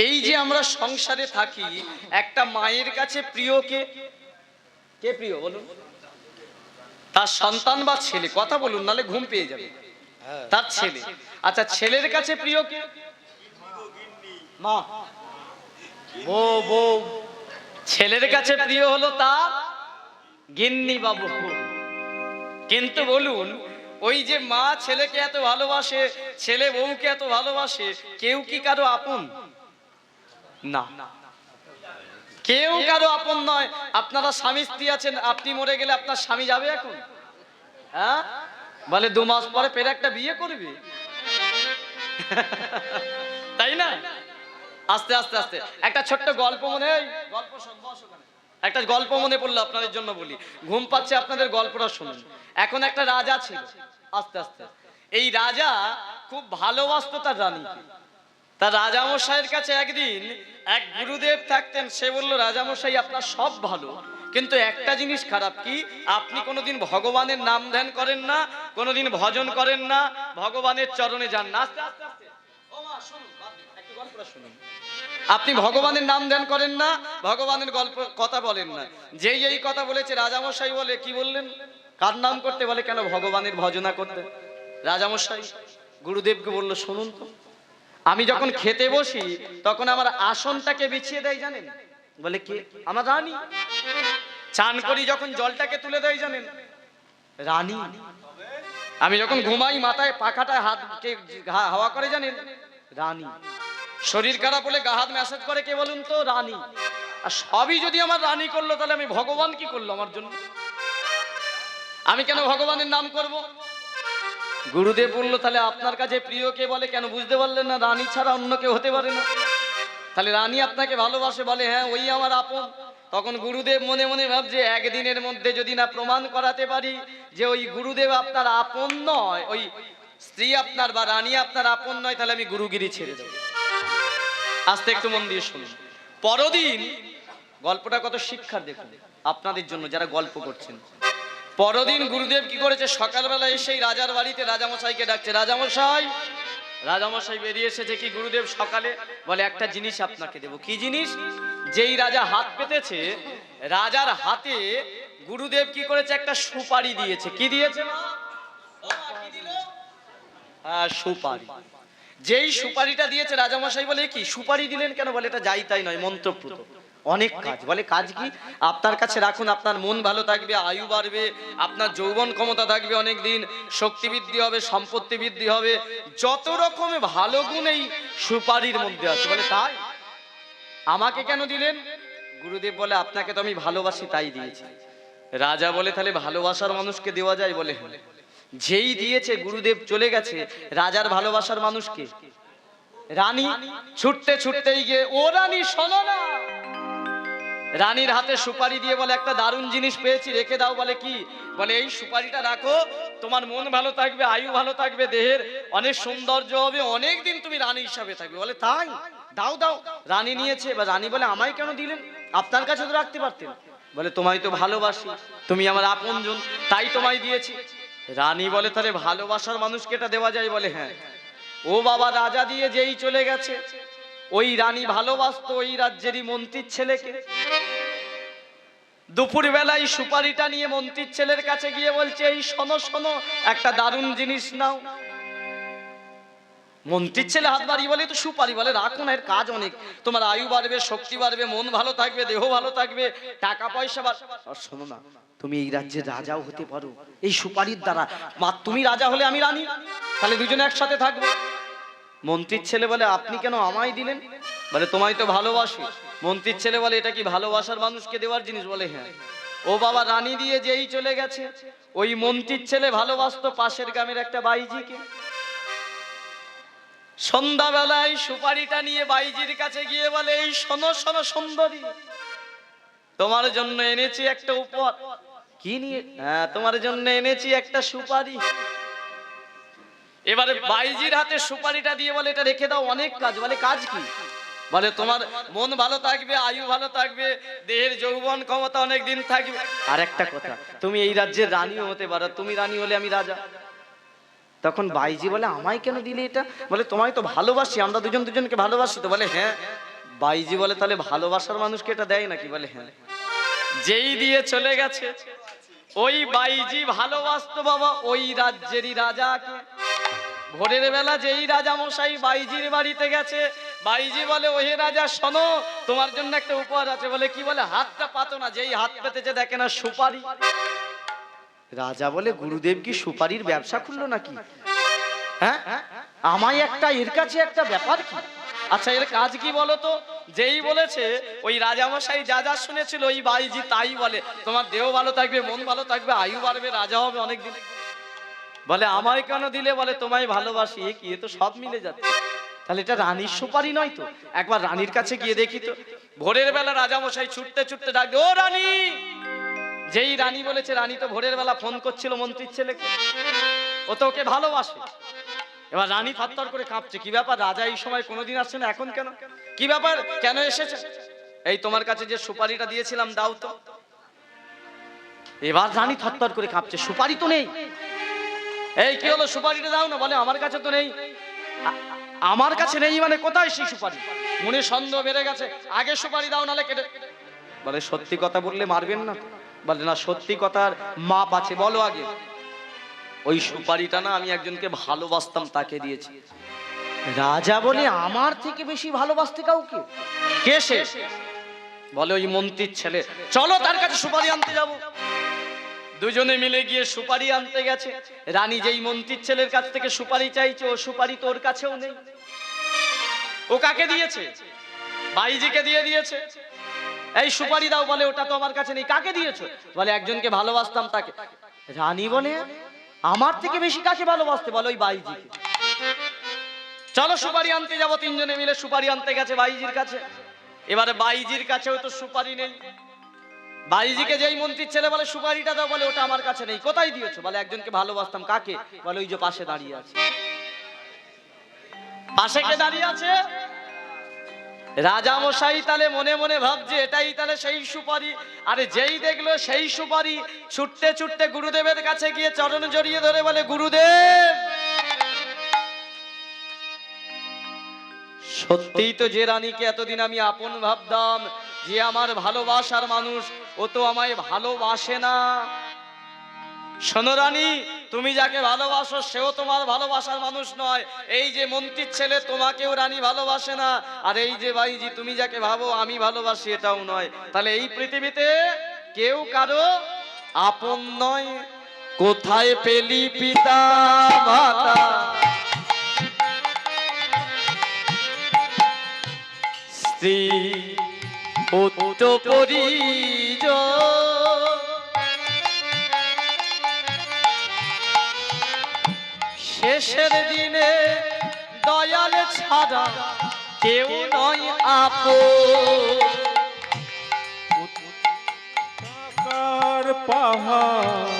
এই যে আমরা সংসারে থাকি, একটা মায়ের কাছে প্রিয় কে? কে প্রিয় বলুন? তার সন্তান বা ছেলে। কথা বলুন, নালে ঘুম পেয়ে যাবে। তার ছেলে। আচ্ছা, ছেলের কাছে প্রিয় কে? মা, বউ। বউ ছেলের কাছে প্রিয় হলো তার গিন্নি বা বউ। কিন্তু বলুন, ওই যে মা ছেলেকে এত ভালোবাসে, ছেলে বউকে এত ভালোবাসে, কেউ কি কারো আপন? না, কেউ কারো আপন নয়। আপনারা স্বামী স্ত্রী আছেন, আপনি মরে গেলে আপনার স্বামী যাবে এখন? হ্যাঁ, বলে 2 মাস পরে ফের একটা বিয়ে করবে, তাই না? আস্তে আস্তে আস্তে একটা ছোট্ট গল্প মনে, গল্প একটা গল্প মনে পড়লো, আপনাদের জন্য বলি। ঘুম পাচ্ছে, আপনাদের গল্পটা শুনুন। এখন একটা রাজা ছিল। আস্তে আস্তে এই রাজা খুব ভালোবাসতো তার রানীকে। তার রাজামশাইয়ের কাছে একদিন এক গুরুদেব থাকতেন। সে বলল, রাজামশাই আপনার সব ভালো, কিন্তু একটা জিনিস খারাপ। কি? আপনি কোনোদিন ভগবানের নাম ধ্যান করেন না, কোনোদিন ভজন করেন না, ভগবানের চরণে যান না। আস্তে আস্তে আস্তে, ও মা শুনুন, একটু গল্পটা শুনুন। আপনি ভগবানের নাম ধ্যান করেন না, ভগবানের গল্প কথা বলেন না। যেই এই কথা বলেছে, রাজামশাই বলে, কি বললেন? কার নাম করতে? বলে, কেন ভগবানের ভজনা করতে। রাজামশাই গুরুদেবকে বলল, শুনুন তো, আমি যখন খেতে বসি তখন আমার আসনটাকে বিছিয়ে দেয় জানেন? বলে, কে? আমার রানী। চান করি যখন জলটাকে তুলে দেয় জানেন? রানী। আমি যখন ঘুমাই মাথায় পাখাটায় হাতকে হাওয়া করে জানেন? রানী। শরীর খারাপ হলে গা হাত ম্যাসাজ করে কে বলুন তো? রানী। আর সবই যদি আমার রানী করলো, তাহলে আমি ভগবান কি করলো আমার জন্য? আমি কেন ভগবানের নাম করব? গুরুদেব বলল, তাহলে আপনার কাছে প্রিয় কে? বলে, কেন বুঝতে পারলেন না? রানী ছাড়া অন্য কেউ হতে পারে না। তাহলে রানী আপনাকে ভালোবাসে? বলে, হ্যাঁ, ওই আমার আপন। তখন গুরুদেব মনে মনে ভাবছে, একদিনের মধ্যে যদি না প্রমাণ করাতে পারি যে ওই গুরুদেব আপনার আপন নয়, ওই স্ত্রী আপনার বা রানী আপনার আপন নয়, তাহলে আমি গুরুগিরি ছেড়ে দেব। আস্তে একটু মন দিয়ে শুনুন। পরদিন, গল্পটা কত শিক্ষার দেখুন আপনাদের জন্য যারা গল্প করছেন। পরদিন গুরুদেব কি করেছে? সকালবেলা এসেই রাজার বাড়িতে রাজামশাইকে ডাকছে। রাজামশাই। রাজামশাই বেরিয়ে এসেছে। কি গুরুদেব সকালে? বলে, একটা জিনিস আপনাকে দেব। কি জিনিস? যেই রাজা হাত পেতেছে, রাজার হাতে গুরুদেব কি করেছে? একটা সুপারি দিয়েছে। কি দিয়েছে? সুপারি। যেই সুপারিটা দিয়েছে, রাজামশাই বলে, কি সুপারি দিলেন কেন? বলে, এটা যাই তাই নয়, মন্ত্রপ্রুত, অনেক কাজ। বলে, কাজ কি? আপনার কাছে রাখুন, আপনার মন ভালো থাকবে, আয়ু বাড়বে, আপনার যৌবন ক্ষমতা থাকবে অনেক দিন, শক্তি বৃদ্ধি হবে, সম্পত্তি বৃদ্ধি হবে, যত রকমের ভালো গুণ এই সুপারির মধ্যে আছে। বলে, তাই? আমাকে কেন দিলেন? গুরুদেব বলে, আপনাকে তো আমি ভালোবাসি তাই দিয়েছি। রাজা বলে, তাহলে ভালোবাসার মানুষকে দেওয়া যায়? বলে, হ্যাঁ। যেই দিয়েছে, গুরুদেব চলে গেছে, রাজার ভালোবাসার মানুষকে রানী ছুটতে ছুটতেই গিয়ে, ও রানী শোনো না। রানীর হাতে সুপারি দিয়ে বলে, একটা দারুণ জিনিস পেয়েছি, রেখে দাও। বলে, কি? বলে, এই সুপারিটা রাখো, তোমার মন ভালো থাকবে, আয়ু ভালো থাকবে, দেহের অনেক সৌন্দর্য হবে, অনেক দিন তুমি রানী হিসাবে থাকবে। বলে, তাই? দাও দাও। রানী নিয়েছে। এবার রানী বলে, আমায় কেন দিলেন? আপনার কাছে তো রাখতে পারতেন। বলে, তোমায় তো ভালোবাসি, তুমি আমার আপনজন, তাই তোমায় দিয়েছি। রানী বলে, তাহলে ভালোবাসার মানুষকে এটা দেওয়া যায়? বলে, হ্যাঁ। ও বাবা, রাজা দিয়ে যেই চলে গেছে, ওই রানী ভালোবাসতো ওই রাজ্যেরই মন্ত্রীর ছেলেকে। দুপুর বেলায় সুপারিটা নিয়ে মন্ত্রীর ছেলের কাছে গিয়ে বলছে, এই শোনো শোনো, একটা দারুণ জিনিস নাও। মন্ত্রীর ছেলে হাত বাড়িয়ে বলে, তো সুপারি? বলে, রাখো না, এর কাজ অনেক, তোমার আয়ু বাড়বে, শক্তি বাড়বে, মন ভালো থাকবে, দেহ ভালো থাকবে, টাকা পয়সা বাড়বে। আর শোনো না, তুমি এই রাজ্যের রাজাও হতে পারো এই সুপারির দ্বারা। মা, তুমি রাজা হলে আমি রানী, তাহলে দুজনে একসাথে থাকবো। মন্ত্রীর ছেলে বলে, আপনি কেন আমায় দিলেন? বলে, তোমায় তো ভালোবাসি। মন্ত্রীর ছেলে বলে, এটা কি ভালোবাসার মানুষকে দেওয়ার জিনিস? বলে, হ্যাঁ। ও বাবা, রানী দিয়ে যেই চলে গেছে, ওই মন্ত্রীর ছেলে ভালোবাসতো পাশের গ্রামের একটা বাইজিকে। সন্ধ্যাবেলায় সুপারিটা নিয়ে বাইজির কাছে গিয়ে বলে, এই শোনো শোনো সুন্দরী, তোমার জন্য এনেছি একটা উপহার। কি নিয়ে? হ্যাঁ, তোমার জন্য এনেছি একটা সুপারি। এবারে বাইজির হাতে সুপারিটা দিয়ে বলে, এটা রেখে দাও, অনেক কাজ। বলে, কাজ কি? বলে, তোমার মন ভালো থাকবে, আয়ু ভালো থাকবে, দেহের যৌবন ক্ষমতা অনেক দিন থাকবে, আর একটা কথা, তুমি এই রাজ্যের রানীও হতে পারো, তুমি রানী হলে আমি রাজা। তখন বাইজি বলে, আমায় কেন দিলে এটা? বলে, তোমায় তো ভালোবাসি, আমরা দুজন দুজনকে ভালোবাসি তো। বলে, হ্যাঁ। বাইজি বলে তাহলে ভালোবাসার মানুষকে এটা দেয় নাকি? বলে হ্যাঁ। যেই দিয়ে চলে গেছে ওই বাইজি ভালোবাসতো বাবা ওই রাজ্যেরই রাজাকে। ভোরের বেলা যেই রাজা মশাই বাইজির বাড়িতে গেছে, বাইজি বলে ওহে রাজা শোনো, তোমার জন্য একটা উপহার আছে। বলে কি? বলে হাতটা পাতো না। যেই হাত পেতেছে দেখে না সুপারি। রাজা বলে গুরুদেব কি সুপারির ব্যবসা খুললো নাকি? হ্যাঁ, আমায় একটা এর কাছে একটা ব্যাপার কি? আচ্ছা এর কাজ কি বলো তো? যেই বলেছে ওই রাজামশাই যা যা শুনেছিল ওই বাইজি তাই বলে, তোমার দেহ ভালো থাকবে, মন ভালো থাকবে, আয়ু বাড়বে, রাজা হবে অনেকদিন। বলে আমায় কেন দিলে? বলে তোমায় ভালোবাসি। কি এ তো সব মিলে যাচ্ছে। তাহলে এটা রানীর সুপারি নয় তো? একবার রানীর কাছে গিয়ে দেখি তো। ভোরের বেলা রাজামশাই ছুটতে ছুটতে ডাকবে, ও রানী। যেই রানী বলেছে, রানী তো ভোরের বেলা ফোন করছিল মন্ত্রীর ছেলেকে, ও তো ওকে ভালোবাসে। এবার রানী থরথর করে কাঁপছে, কি ব্যাপার? রাজা এই সময় কোনোদিন আসছে না, এখন কেন? কি ব্যাপার, কেন এসেছে? এই তোমার কাছে যে সুপারিটা দিয়েছিলাম দাও তো। এবার রানী থরথর করে কাঁপছে, সুপারি তো নেই। এই কি হলো, সুপারিটা দাও না। বলে আমার কাছে তো নেই। আমার কাছে নেই মানে কোথায় সেই সুপারি? মনে সন্দেহ বেড়ে গেছে, আগে সুপারি দাও নালে কেটে। বলে সত্যি কথা বললে মারবেন না? বলে না, সত্যি কথার মাপ আছে, বলো আগে। ওই সুপারিটা না আমি একজনকে ভালোবাসতাম, তাকে দিয়েছি। রাজা বলে আমার থেকে বেশি ভালোবাসতে কাউকে? কে সে? বলে ওই মন্ত্রীর ছেলে। চলো তার কাছে সুপারি আনতে যাব। দুজনে মিলে গিয়ে সুপারি আনতে গেছে। রানী যেই মন্ত্রীর ছেলের কাছ থেকে সুপারি চাইছে, ও সুপারি তোর কাছেও নেই। ও কাকে দিয়েছে? বাইজিকে দিয়ে দিয়েছে। এই সুপারি দাও। বলে ওটা তো আমার কাছে নেই। কাকে দিয়েছো? বলে একজনকে ভালোবাসতাম তাকে। রানী বলে আমার থেকে বেশি কাকে ভালোবাসতে? বলে ওই বাইজিকে। চলো সুপারি আনতে যাবো। তিনজনে মিলে সুপারি আনতে গেছে বাইজির কাছে। এবারে বাইজির কাছেও তো সুপারি নেই। বাইজিকে যেই মন্ত্রীর ছেলে বলে সুপারিটা দাও, বলে ওটা আমার কাছে নেই। কোথায় দিয়েছো? বলে একজনকে ভালোবাসতাম। কাকে? বলে ওই যে পাশে দাঁড়িয়ে আছে। পাশে কে দাঁড়িয়ে আছে? রাজা মশাই তাহলে মনে মনে ভাবছে এটাই তাহলে সেই সুপারি। আরে যেই দেখলো সেই সুপারি, ছুটতে ছুটতে গুরুদেবের কাছে গিয়ে চরণ জড়িয়ে ধরে বলে, গুরুদেব সত্যিই তো যে রানীকে এতদিন আমি আপন ভাবতাম, যে আমার ভালোবাসার মানুষ, ও তো আমায় ভালোবাসে না। শোনো রানী, তুমি যাকে ভালোবাসো সেও তোমার ভালোবাসার মানুষ নয়। এই যে মন্ত্রীর ছেলে তোমাকেও রানী ভালোবাসে না। আর এই যে বাইজি তুমি যাকে ভাবো আমি ভালোবাসি, এটাও নয়। তাহলে এই পৃথিবীতে কেউ কারো আপন নয়। কোথায় পেলি পিতা মাতা, স্ত্রী পুত্র পরিজন, শেষের দিনে দয়াল ছাড়া কেউ নয় আপন। পাহাড়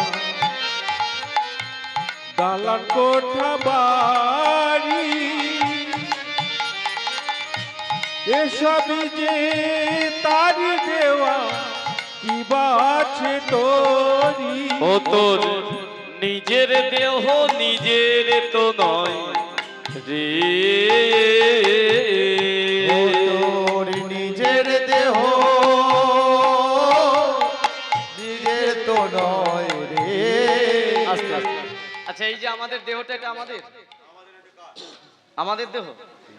দালান কোঠা বাড়ি, এসবই যে তারি দেওয়া, কি বা আছে তোরি? ও তোর নিজের দেহ নিজের তো নয় রে, তোর নিজের দেহ নিজের তো নয় রে। আস্তে আস্তে। আচ্ছা এই যে আমাদের দেহটা, এটা আমাদের দেহ,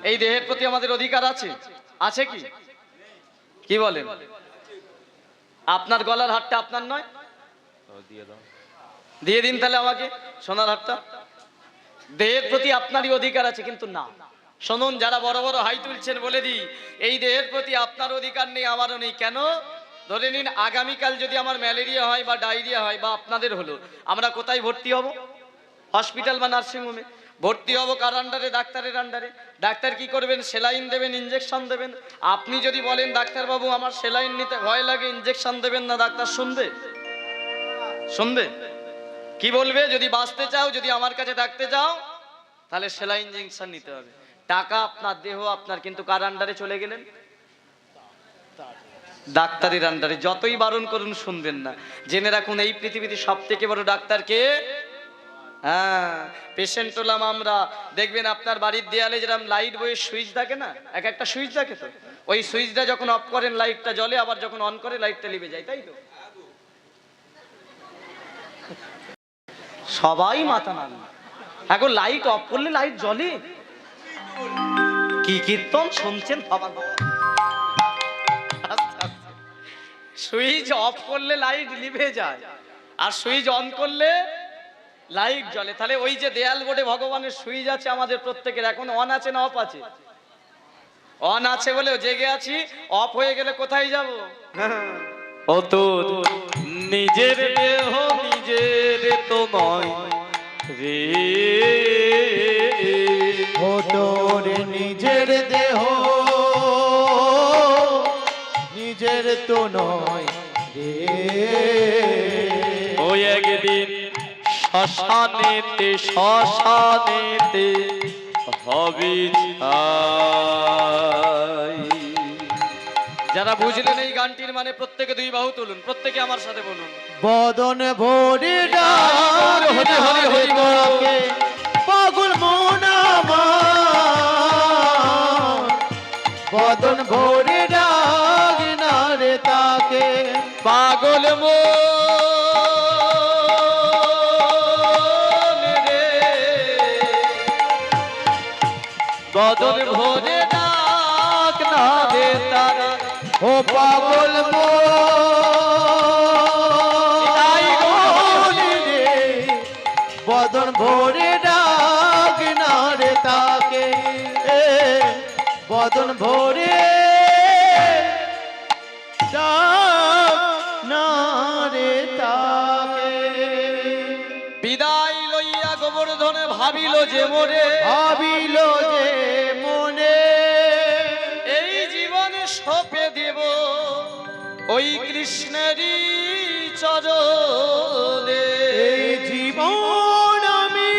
এই দেহের প্রতি আমাদের অধিকার আছে? আছে কি? কি বলেন? আপনার গলার হারটা আপনার নয়? দিয়ে দিন তাহলে আমাকে সোনার হারটা। দেহের প্রতি আপনারই অধিকার আছে, কিন্তু না। শুনুন, যারা বড় বড় হাই তুলছেন বলে দিই, এই দেহের প্রতি আপনার অধিকার নেই, আমারও নেই। কেন? ধরে নিন আগামীকাল যদি আমার ম্যালেরিয়া হয় বা ডায়রিয়া হয় বা আপনাদের হলো, আমরা কোথায় ভর্তি হব? হসপিটাল বা নার্সিংহোমে ভর্তি হব। কার আন্ডারে? ডাক্তারের আন্ডারে। ডাক্তার কি করবেন? সেলাইন দেবেন, ইঞ্জেকশন দেবেন। আপনি যদি বলেন ডাক্তারবাবু আমার সেলাইন নিতে ভয় লাগে, ইঞ্জেকশন দেবেন না, ডাক্তার শুনবে? শুনবে? কি বলবে? যদি বাঁচতে চাও, যদি আমার কাছে থাকতে চাও, তাহলে সেলাইন ইঞ্জেকশন নিতে হবে। টাকা আপনার, দেহ আপনার, কিন্তু কার আন্ডারে চলে গেলেন? ডাক্তারের আন্ডারে। যতই বারণ করুন শুনবেন না। জেনে রাখুন এই পৃথিবীতে সব থেকে বড় ডাক্তার কে? হ্যাঁ, পেশেন্ট হলাম আমরা। দেখবেন আপনার বাড়ির দেয়ালে যেরকম লাইট বইয়ের সুইচ থাকে না, এক একটা সুইচ থাকে তো, ওই সুইচটা যখন অফ করেন লাইটটা জ্বলে, আবার যখন অন করে লাইটটা নিভে যায়, তাই তো? সবাই মাথা নাড়ে। এখন লাইট অফ করলে লাইট জ্বলে? কি কীর্তন শুনছেন বাবা? সুইচ অফ করলে লাইট নিভে যায়, আর সুইচ অন করলে লাইট জ্বলে। তাহলে ওই যে দেয়াল বোর্ডে ভগবানের সুইচ আছে আমাদের প্রত্যেকের, এখন অন আছে না অফ আছে? অন আছে বলে জেগে আছি, অফ হয়ে গেলে কোথায় যাব? ও তোর নিজের দেহ নিজের তো নয় রে, ও তোর নিজের দেহ নিজের তো নয় রে, ওই একদিন শ্মশানেতে শ্মশানেতে হবে ছাই। যারা বুঝলেন এই গানটির মানে, প্রত্যেকে দুই বাহু তুলুন, প্রত্যেকে আমার সাথে বলুন। বদন ভরে ডাক হরি হরি হরি বল। ডাকে পাগল মন আমার, বদন ভরে ডাক না রে তাকে, পাগল মন রে, বদন ভরে ডাক না দে তারা, ও পাগল মন রে, বদন ভরে ডাক না রে তাকে, বদন ভরে ডাক না রে তাকে। বিদায় লইয়া গোবর্ধনে ভাবিল যে মোরে, ভাবিল যে মনে, এই জীবনে সঁপে দেব ওই কৃষ্ণেরই চরণে। এই জীবন আমি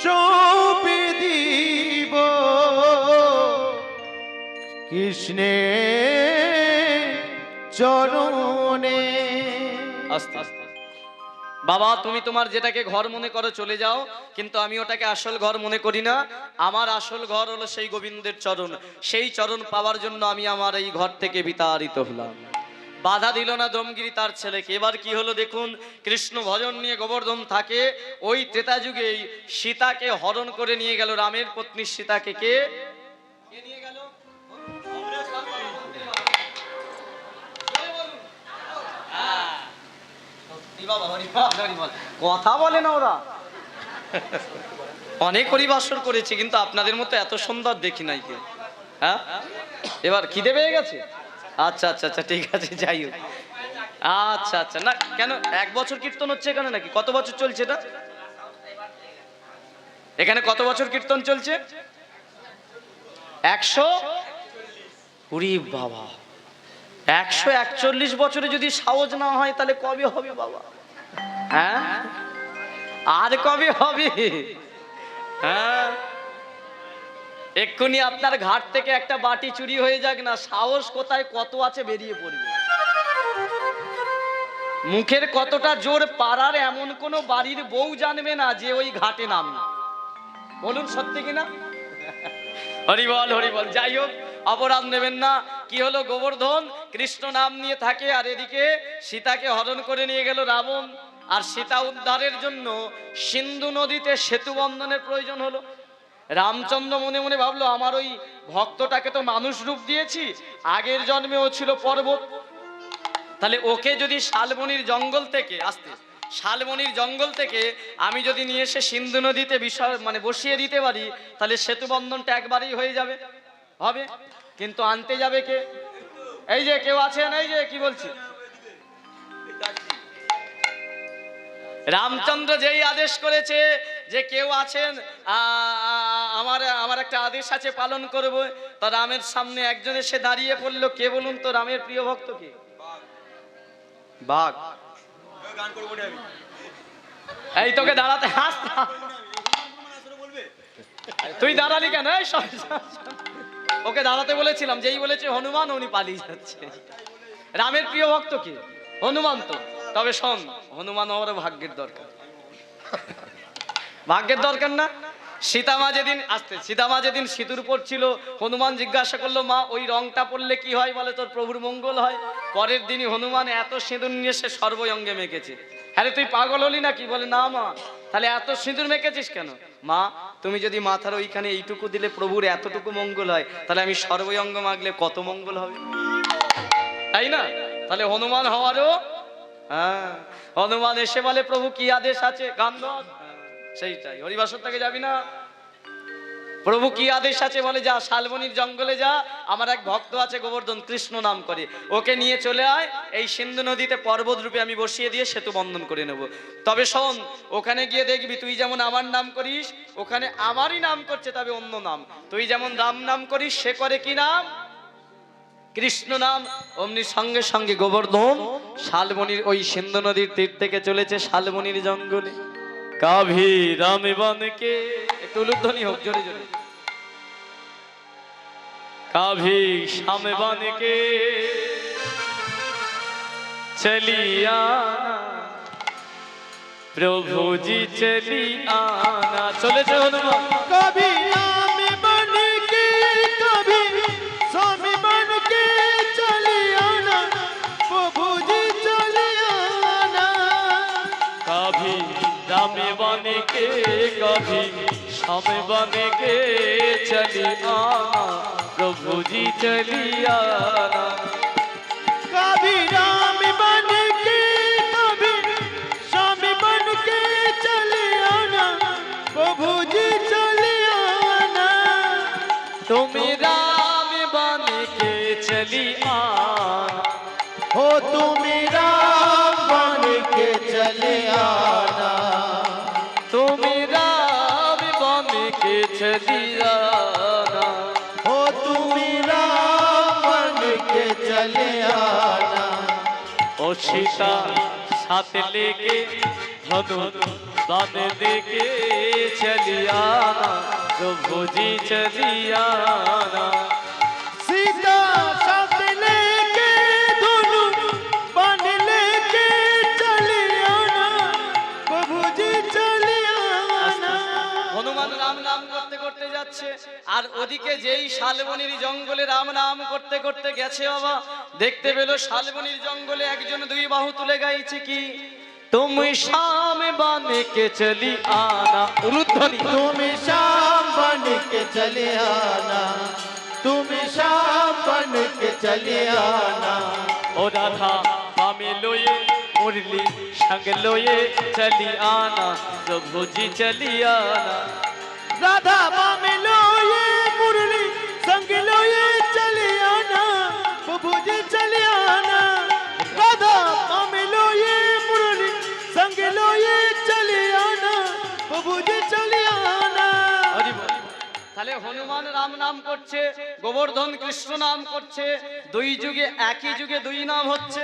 সঁপে দিব কৃষ্ণের চরণে। আস্তে আস্তে। বাবা, তুমি তোমার যেটাকে ঘর মনে করো চলে যাও, কিন্তু আমি ওটাকে আসল ঘর মনে করি না। আমার আসল ঘর হলো সেই গোবিন্দের চরণ। সেই চরণ পাওয়ার জন্য আমি আমার এই ঘর থেকে বিতাড়িত হলাম। বাধা দিল না দমগিরি তার ছেলেকে। এবার কি হলো দেখুন, কৃষ্ণ ভজন নিয়ে গোবর্ধন থাকে। ওই ত্রেতা যুগেই সীতাকে হরণ করে নিয়ে গেল, রামের পত্নী সীতাকে। কে নিয়ে গেল? কথা বলে না ওরা। অনেক পরিবাসর করেছি, কিন্তু আপনাদের মতো এত সুন্দর দেখি নাই কে। হ্যাঁ, এবার খিদে পেয়ে গেছে? আচ্ছা আচ্ছা আচ্ছা, ঠিক আছে, যাই হোক। আচ্ছা আচ্ছা, না কেন, 1 বছর কীর্তন হচ্ছে এখানে নাকি? কত বছর চলছে এটা? এখানে কত বছর কীর্তন চলছে? 120। বাবা, 141 বছরে যদি সাহস না হয় তাহলে কবে হবে বাবা? হ্যাঁ, আর কবে হবে? হ্যাঁ, এক্ষুনি আপনার ঘাট থেকে একটা বাটি চুরি হয়ে যাক না, সাহস কোথায় কত আছে বেরিয়ে পড়বে। মুখের কতটা জোর, পাড়ার এমন কোন বাড়ির বউ জানবে না যে ওই ঘাটে নামে। বলুন সত্যি কিনা? হরি বল হরি বল। যাই হোক, অপরাধ নেবেন না। কি হলো, গোবর্ধন কৃষ্ণ নাম নিয়ে থাকে, আর এদিকে সীতাকে হরণ করে নিয়ে গেল রাবণ। আর সীতা উদ্ধারের জন্য সিন্ধু নদীতে সেতু বন্ধনের প্রয়োজন হলো। রামচন্দ্র মনে মনে ভাবলো, আমার ওই ভক্তটাকে তো মানুষ রূপ দিয়েছি, আগের জন্মে ও ছিল পর্বত, তাহলে ওকে যদি শালবনির জঙ্গল থেকে শালবনির জঙ্গল থেকে আমি যদি নিয়ে এসে সিন্ধু নদীতে বসিয়ে দিতে পারি, তাহলে সেতু বন্ধনটা একবারই হয়ে যাবে। হবে, কিন্তু আনতে যাবে কে? এই যে কেউ আছেন, এই যে কি বলছি, রামচন্দ্র যেই আদেশ করেছে যে কেউ আছেন, আমার একটা আদেশ আছে, পালন করব। তা রামের সামনে একজন এসে দাঁড়িয়ে পড়লো। কে বলুন তো? রামের প্রিয় ভক্ত কে? বাঘ। এই তোকে দাঁড়াতে, তুই দাঁড়ালি কেন? ওকে দাঁড়াতে বলেছিলাম, যেই বলেছে হনুমান, উনি পালিয়ে যাচ্ছে। রামের প্রিয় ভক্ত কে? হনুমান তো। তবে শোন, হনুমান হওয়ার ভাগ্যের দরকার। ভাগ্যের দরকার না। সীতামা যেদিন সিঁদুর পড়ছিল, হনুমান জিজ্ঞাসা করলো, মা ওই রংটা পড়লে কি হয়? বলে তোর প্রভুর মঙ্গল হয়। পরের দিনই হনুমান এত সিঁদুর নিয়ে সে সর্বঙ্গে মেখেছে। আরে তুই পাগল হলি না কি? বলে না মা। তাহলে এত সিঁদুর মেখেছিস কেন? মা তুমি যদি মাথার ওইখানে এইটুকু দিলে প্রভুর এতটুকু মঙ্গল হয়, তাহলে আমি সর্বঙ্গ মাগলে কত মঙ্গল হবে, তাই না? তাহলে হনুমান হওয়ারও, হ্যাঁ, হনুমান এসে বলে প্রভু কি আদেশ আছে? গান ধর। সেইটাই, হরিবাসর থেকে যাবি না? প্রভু কি আদেশ আছে? বলে যা শালবনির জঙ্গলে যা, আমার এক ভক্ত আছে গোবর্ধন, কৃষ্ণ নাম করে, ওকে নিয়ে চলে আয়। এই সিন্ধু নদীতে পর্বত রূপে আমি বসিয়ে দিয়ে সেতু বন্ধন করে নেব। তবে শোন, ওখানে গিয়ে দেখবি তুই যেমন আমার নাম করিস, ওখানে আমারই নাম করছে, তবে অন্য নাম। তুই যেমন রাম নাম করিস, সে করে কি নাম? কৃষ্ণ নাম। অমনি সঙ্গে সঙ্গে গোবর্ধন শালবনির ওই সিন্ধু নদীর তীর থেকে চলেছে শালবনির জঙ্গলে। কাভি রামে বনকে, একটু উলুধ্বনি হোক জোরে জোরে। কাভি সামে বনকে চলিয়া প্রভুজি চলি আনা। চলেছে হনুমান। कभी राम बन के कभी स्वामी बन के चले आना, प्रभु जी चले आना। कभी रामे बनके कभी सामे बनके चली आना, प्रभु जी चली आना। कभी राम बन के कभी स्वामी बन के चले आना, प्रभु जी चले आना। तुम राम बनके चली आना, हो तुम राम बन के चले आना, तुम राम बनके चली आना। हो तुम राम बन के चले आना। ओ सीता साथ लेके धनु बांध देके चली आना, प्रभु जी चली आना। सीता साथ लेके दोनों बांध लेके चले आना, प्रभु जी चले आना। হনুমান রাম নাম করতে করতে যাচ্ছে, আর ওদিকে যেই শালবনির জঙ্গলে রাম নাম করতে করতে গেছে, বাবা দেখতে পেল শালবনির জঙ্গলে একজন দুই বাহু তুলে গাইছে কি? तुम शाम बन के चली आना। उलुध्वनि। तुम शाम बन के चले आना, तुम शाम बन के चले आना। ओ राधा पामे लोये मुरली संग लोये चली आना, प्रभु जी चली आना। राधा पामे लोये मुरली संग लोये चले आना, प्रभु जी चले आना। राधा पामे लोये मुरली संग लोये चले आना, प्रभु जी चले आना। হরি বল। তাহলে হনুমান রাম নাম করছে, গোবর্ধন কৃষ্ণ নাম করছে, দুই যুগে একই যুগে দুই নাম হচ্ছে।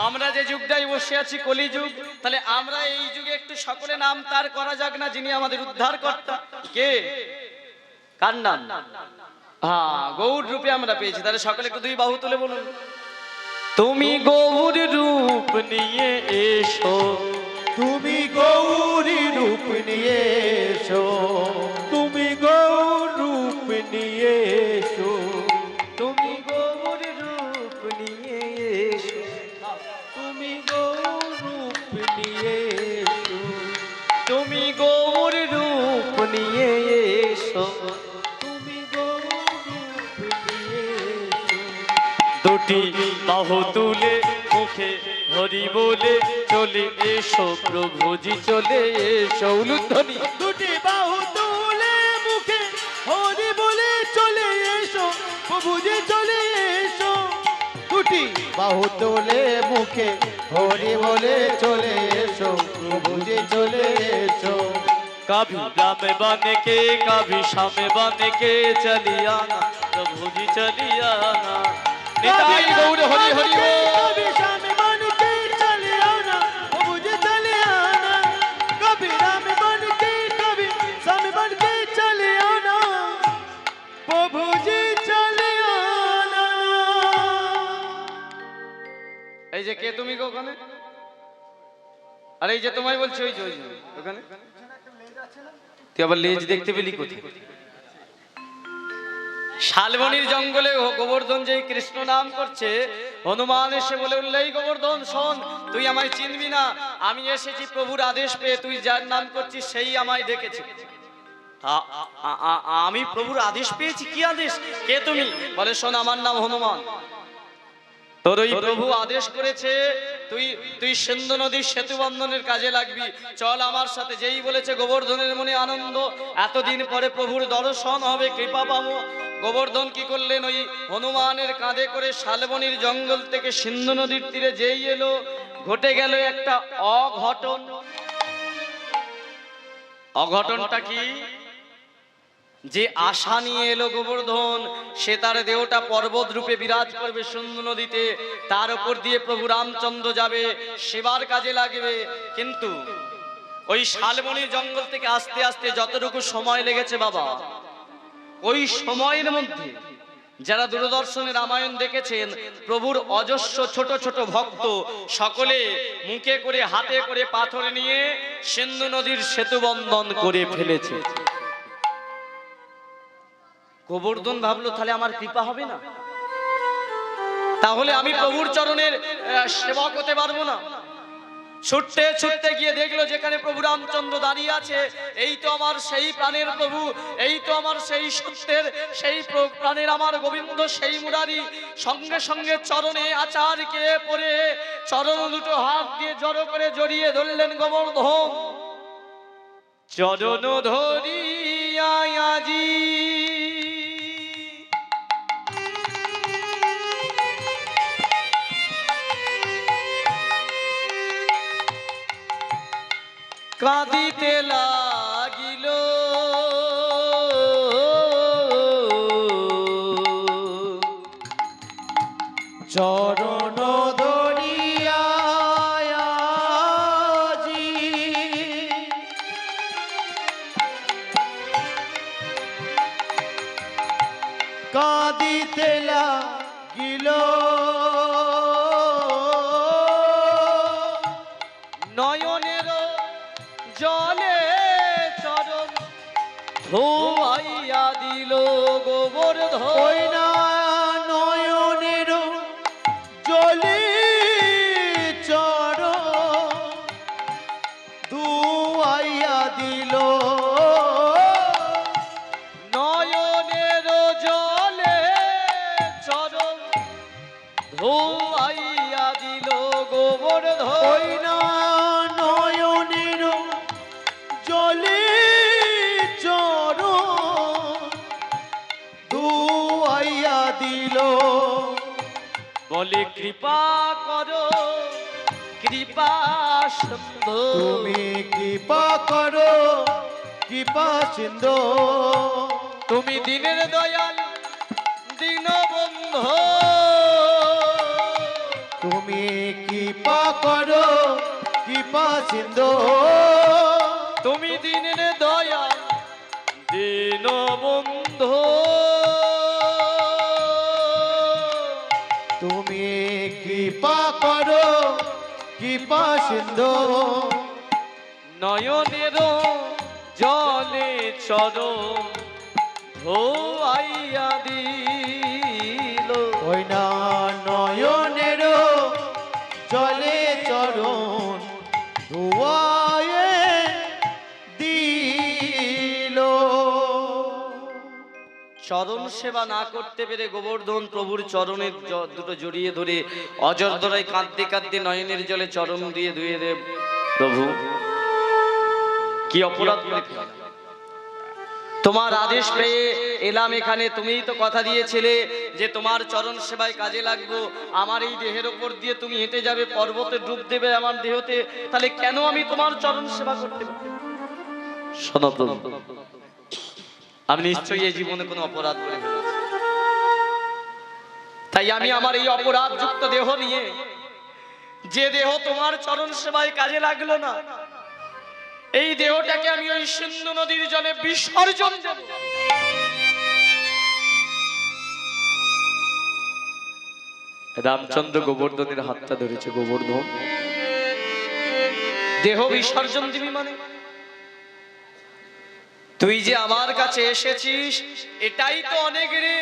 আমরা যে যুগটাই বসে আছি কলিযুগ, তাহলে আমরা এই যুগে একটু সকলে নাম তার করা যাক না, যিনি আমাদের উদ্ধার কর্তা। কে? কার নাম? হ্যাঁ, গৌর রূপে আমরা পেয়েছি। তাহলে সকলে একটু দুই বাহু তুলে বলুন, তুমি গৌর রূপ নিয়ে এসো, তুমি গৌরী রূপ নিয়ে এসো, তুমি গৌর রূপ নিয়ে এসো, তুমি গৌর রূপ নিয়ে এসো, তুমি গৌর রূপ নিয়ে এসো, তুমি গৌর রূপ নিয়ে এসো। তুমি গৌর রূপ নিয়ে এসো। দুটি বাহু তুলে মুখে হরি বলে চলে এসো, প্রভুজি চলে এসো। উলুধ্বনি। দুটি বাহু তুলে মুখে হরি বলে চলে এসো, প্রভু যে চলে এসো। দুটি বাহু তুলে মুখে হরি বলে চলে এসো, প্রভু যে চলে এসো। कभी राम बन के कभी शाम बन के चली आना, प्रभु जी चली आना। निताई गौर हरि हरि बोल। कभी शाम बन के चले आना, प्रभु जी चले आना। कभी राम बन के कभी शाम बन के चले आना, प्रभु जी चले आना। এই যে কে তুমি গো ওখানে? আর এই যে তোমায় বলছি ওই যে ওখানে তুই আবার লেজ দেখতে পেলি কোথায়? শালবনির জঙ্গলে গোবর্ধন যে কৃষ্ণ নাম করছে, হনুমান এসে বলে উঠল, এই গোবর্ধন শোন, তুই আমায় চিনবি না, আমি এসেছি প্রভুর আদেশ পেয়ে, তুই যার নাম করছিস সেই আমায় ডেকেছে। আমি প্রভুর আদেশ পেয়েছি? কি আদেশ? কে তুমি? বলে শোন, আমার নাম হনুমান, তোর ওই প্রভু আদেশ করেছে তুই সিন্ধু নদীর সেতু বন্ধনের কাজে লাগবি, চল আমার সাথে। যেই বলেছে গোবর্ধনের মনে আনন্দ, এতদিন পরে প্রভুর দর্শন হবে, কৃপা পাবো। গোবর্ধন কি করলেন, ওই হনুমানের কাঁধে করে শালবনির জঙ্গল থেকে সিন্ধু নদীর তীরে যেই এলো, ঘটে গেল একটা অঘটন। অঘটনটা কি? যে আশা নিয়ে এলো গোবর্ধন, সে তার দেহটা পর্বত রূপে বিরাজ করবে সিন্ধু নদীতে, তার উপর দিয়ে প্রভু রামচন্দ্র যাবে, সেবার কাজে লাগবে। কিন্তু ওই শালবনির জঙ্গল থেকে আস্তে আস্তে যতটুকু সময় লেগেছে বাবা, ওই সময়ের মধ্যে যারা দূরদর্শনে রামায়ণ দেখেছেন, প্রভুর অজস্র ছোট ছোট ভক্ত সকলে মুখে করে হাতে করে পাথর নিয়ে সিন্ধু নদীর সেতু বন্ধন করে ফেলেছে। গোবর্ধন ভাবলো, তাহলে আমার কৃপা হবে না, তাহলে আমি প্রভুর চরণের সেবক হতে পারবো না। ছুটতে ছুটতে গিয়ে দেখলো যেখানে প্রভু রামচন্দ্র দাঁড়িয়ে আছে, এই তো আমার সেই প্রাণের প্রভু, এই তো আমার সেই সত্যের সেই প্রাণের আমার গোবিন্দ, সেই মুরারি। সঙ্গে সঙ্গে চরণে আচারকে পরে চরণ দুটো হাত দিয়ে জড়ো করে জড়িয়ে ধরলেন গোবর্ধন। চরণ ধরিয়া আজি কাঁদিতে লাগিল, চরণ ধরিয়া আজি কাঁদিতে লাগিল, নয়নের জলে চরণ ধোয়াইয়া দিল গোবর্ধন। ওই না নয়নের জলে চরণ ধুয়াইয়া দিল, নয়নের জলে চরণ ধোয়াইয়া দিল গোবর্ধন। ওই না নয়নের জলে চরণ ধুয়াইয়া দিল। বলে কৃপা করো কৃপা সিন্ধু, তুমি কৃপা করো কৃপা সিন্ধু, তুমি দিনের দয়াল দীনবন্ধু, তুমি কৃপা করো কৃপা সিন্ধু, তুমি দিনের দয়াল দীনবন্ধু, তুমি কৃপা করো কৃপা সিন্ধু। নয়নের জলে চরণ ধোয়াইয়া দিল। ওই না নয়নের জলে চরণ ধুয়ায়ে দিল। চরণ সেবা না করতে পেরে গোবর্ধন প্রভুর চরণের দুটো জড়িয়ে ধরে অজর ধরায় কাঁদতে কাঁদতে নয়নের জলে চরণ দিয়ে ধুয়ে দে। প্রভু কি অপরাধ করে ফেললাম, তোমার আদেশ পেয়ে এলাম এখানে, তুমিই তো কথা দিয়েছিলে যে তোমার চরণ সেবায় কাজে লাগবো, আমার এই দেহের ওপর দিয়ে তুমি হেঁটে যাবে, পর্বতে ডুব দেবে আমার দেহতে, তাহলে কেন আমি তোমার চরণ সেবা করতে পারি? শোনো প্রভু, আমি নিশ্চয়ই এই জীবনে কোনো অপরাধ করে ফেলেছি, তাই আমি আমার এই অপরাধ যুক্ত দেহ নিয়ে, যে দেহ তোমার চরণ সেবায় কাজে লাগলো না, এই দেহটাকে আমি ওই সিন্ধু নদীর জলে বিসর্জন দেব। রামচন্দ্র গোবর্ধনের হাতটা ধরেছে। গোবর্ধন দেহ বিসর্জন দিবি মানে? তুই যে আমার কাছে এসেছিস এটাই তো অনেক রে।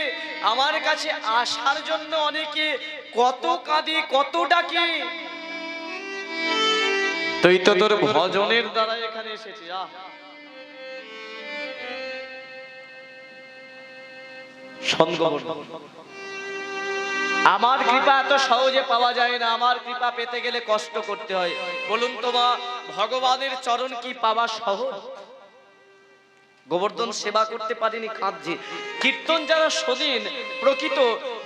আমার কাছে আসার জন্য অনেকে কত কাঁদে কত ডাকে, তুই তো তোর ভজনের দ্বারা এখানে এসেছিস। আমার কৃপা এত সহজে পাওয়া যায় না, আমার কৃপা পেতে গেলে কষ্ট করতে হয়। বলুন তো মা, ভগবানের চরণ কি পাওয়া সহজ? গোবর্ধন সেবা করতে পারিনি, কাঁদছে। কীর্তন যারা শোনেন প্রকৃত,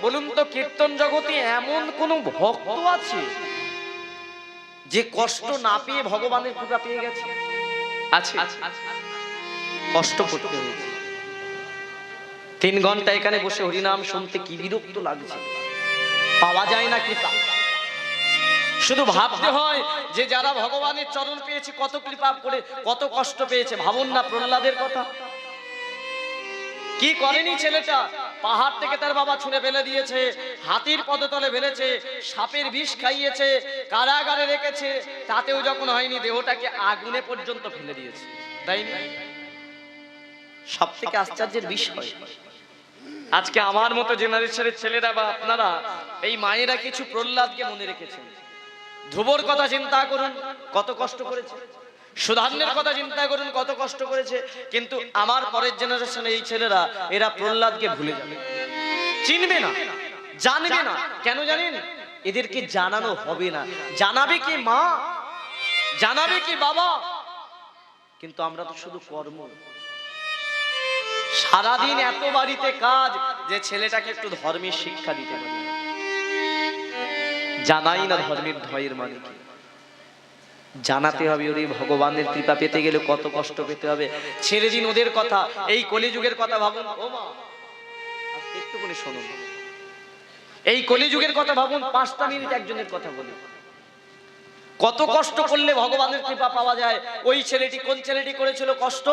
বলুন তো কীর্তন জগতে এমন কোন ভক্ত আছে যে কষ্ট না পেয়ে ভগবানের কৃপা পেয়ে গেছে? আছে, কষ্ট করতে হয়েছে। 3 ঘন্টা এখানে বসে হরিনাম শুনতে কি বিরক্ত লাগছে, পাওয়া যায় না কৃপা। শুধু ভাবতে হয় যে যারা ভগবানের চরণ পেয়েছে কত কৃপা করে কত কষ্ট পেয়েছে। ভাবুন না প্রহ্লাদের কথা, কি করেনি ছেলেটা? পাহাড় থেকে তার বাবা ছুঁড়ে ফেলে দিয়েছে, হাতির পদতলে ফেলেছে, সাপের বিষ খাইয়েছে, কারাগারে রেখেছে, তাতেও যখন হয়নি দেহটাকে আগুনে পর্যন্ত ফেলে দিয়েছে, তাই না? সব থেকে আশ্চর্যের বিষয়, আজকে আমার মতো জেনারেশনের ছেলেরা বা আপনারা এই মায়েরা কিছু প্রহ্লাদকে মনে রেখেছেন। ধ্রুবর কথা চিন্তা করুন, কত কষ্ট করেছে। সুধান্যের কথা চিন্তা করুন, কত কষ্ট করেছে। কিন্তু আমার পরের জেনারেশনে এই ছেলেরা, এরা প্রহ্লাদকে ভুলে যাবে, চিনবে না, জানবে না। কেন জানেন? এদেরকে জানানো হবে না। জানাবে কি মা, জানাবে কি বাবা? কিন্তু আমরা তো শুধু কর্ম, সারাদিন এত বাড়িতে কাজ যে ছেলেটাকে একটু ধর্মের শিক্ষা দিতে পারি, জানাই না ধর্মের ভয়ের মানে কি। জানাতে হবে, ওরে ভগবানের কৃপা পেতে গেলে কত কষ্ট পেতে হবে। ছেড়ে দিন ওদের কথা, এই কলিযুগের কথা ভাবুন। ও মা, একটুখানি শুনুন, এই কলিযুগের কথা ভাবুন। 5টা মিনিট একজনের কথা বলি, কত কষ্ট করলে ভগবানের কৃপা পাওয়া যায়। ওই ছেলেটি, কোন ছেলেটি করেছিল কষ্ট?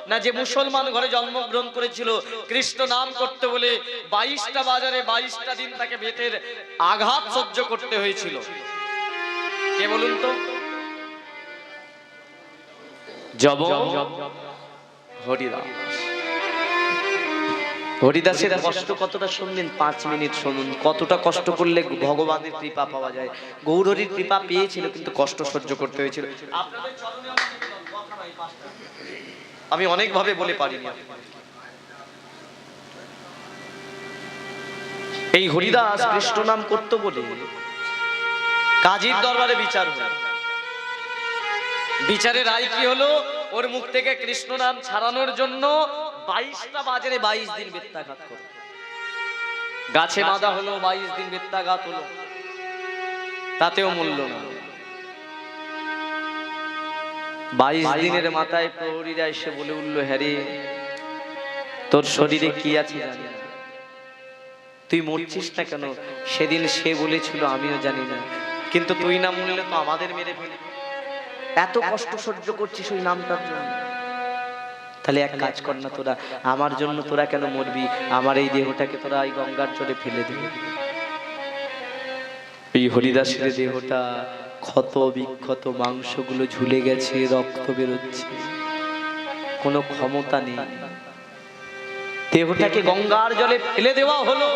না, যে মুসলমান ঘরে জন্মগ্রহণ করেছিল, কৃষ্ণ নাম করতে বলে 22টা বাজারে 22টা দিন তাকে বেতের আঘাত সহ্য করতে হয়েছিল। কে বলুন তো? জব হরিদাস। হরিদাসের কষ্ট কতটা শুনলেন? 5 মিনিট শুনুন, কতটা কষ্ট করলে ভগবানের কৃপা পাওয়া যায়। গৌরহরির কৃপা পেয়েছিল কিন্তু কষ্ট সহ্য করতে হয়েছিল। আপনাদের চরণে আমি অনেক ভাবে বলে পারিনি। এই হরিদাস কৃষ্ণ নাম করতে বলে কাজীর দরবারে বিচার হলো। বিচারে রায় কি হলো? ওর মুখ থেকে কৃষ্ণ নাম ছাড়ানোর জন্য 22টা বাজারে 22 দিন বেত্রাঘাত করো। গাছে বাঁধা হলো, 22 দিন বেত্রাঘাত হলো, তাতেও মূল্য না। 22 দিনের মাথায় প্রহরীরা এসে বলে উঠলো, হ্যারে তোর শরীরে কি আছে জানি না, তুই মরছিস না কেন? সেদিন সে বলেছিল আমিও জানি না, কিন্তু তুই না মরলে তো আমাদের মেরে ফেলে। এত কষ্ট সহ্য করছিস ওই নামটার জন্য, তাহলে এক কাজ কর না, তোরা আমার জন্য তোরা কেন মরবি? আমার এই দেহটাকে তোরা এই গঙ্গার জলে ফেলে দিবি। এই হরিদাসের দেহটা ক্ষত বিক্ষত, মাংসগুলো ঝুলে গেছে, রক্ত বেরোচ্ছে, কোনো ক্ষমতা নেই। দেহটাকে গঙ্গার জলে ফেলে দেওয়া হলো।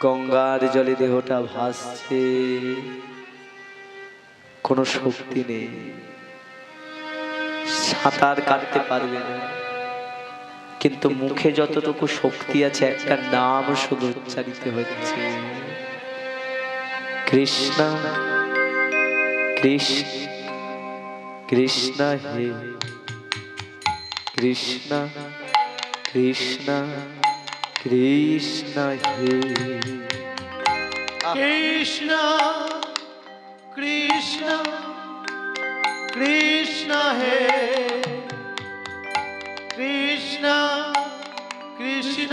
গঙ্গার জলে দেহটা ভাসছে, কোনো শক্তি নেই, সাঁতার কাটতে পারবে না। কিন্তু মুখে যতটুকু শক্তি আছে, একটা নাম শুধু উচ্চারিত হচ্ছে, কৃষ্ণ কৃষ্ণ কৃষ্ণ হে কৃষ্ণ কৃষ্ণ কৃষ্ণ হে কৃষ্ণ কৃষ্ণ কৃষ্ণ হে কৃষ্ণ কৃষ্ণ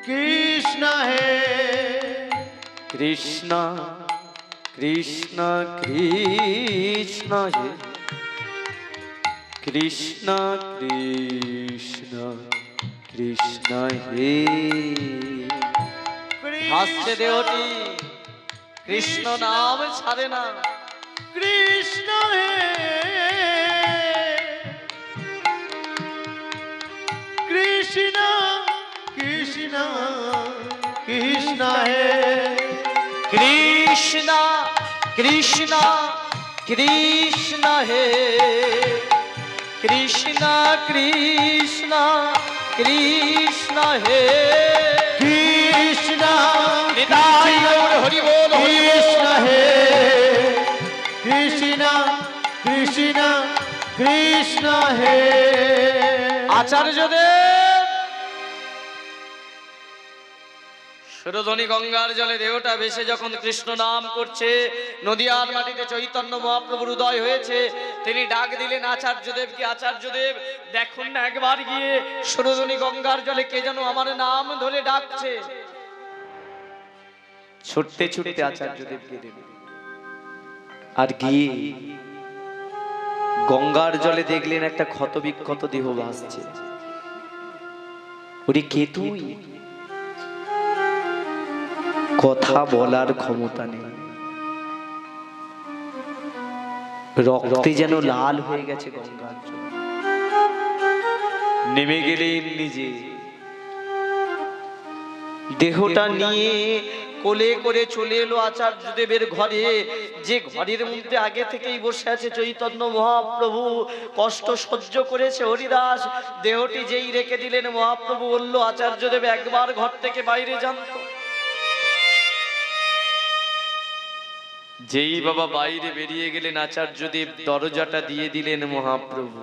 কৃষ্ণ হে কৃষ্ণ কৃষ্ণ কৃষ্ণ হে কৃষ্ণ কৃষ্ণ কৃষ্ণ হে। হাসছে দেহটি, কৃষ্ণ নাম ছাড়ে না। कृष्ण है कृष्ण कृष्ण कृष्ण है কৃষ্ণ কৃষ্ণ কৃষ্ণ হে কৃষ্ণ কৃষ্ণ কৃষ্ণ হে कृष्ण নিতাই গৌর হরি বল হরি বল। कृष्ण है कृष्ण कृष्ण कृष्ण है আচার্যদেব সুরধনী গঙ্গার জলে দেহটা ভেসে যখন কৃষ্ণ নাম করছে, নদিয়ার মাটিতে চৈতন্য মহাপ্রভুর উদয় হয়েছে। তিনি ডাক দিলেন আচার্যদেবকে, আচার্যদেব দেখুন না একবার গিয়ে সুরধনী গঙ্গার জলে কে যেন আমার নাম ধরে ডাকছে। ছুটতে ছুটতে আচার্যদেব গেলেন, আর গিয়ে গঙ্গার জলে দেখলেন একটা ক্ষত বিক্ষত দেহ ভাসছে। ওরে কে তুই? কথা বলার ক্ষমতা নেই, রক্তে যেন লাল হয়ে গেছে গঙ্গার জল। নেমে গেলেন নিজে, দেহটা নিয়ে কোলে করে চলে এলো আচার্যদেবের ঘরে, যে ঘরের মধ্যে আগে থেকেই বসে আছে চৈতন্য মহাপ্রভু। কষ্ট সহ্য করেছে হরিদাস, দেহটি যেই রেখে দিলেন মহাপ্রভু বলল, আচার্যদেব একবার ঘর থেকে বাইরে যান তো। যেই বাবা বাইরে বেরিয়ে গেলেন, আচার্যদেব দরজাটা দিয়ে দিলেন মহাপ্রভু।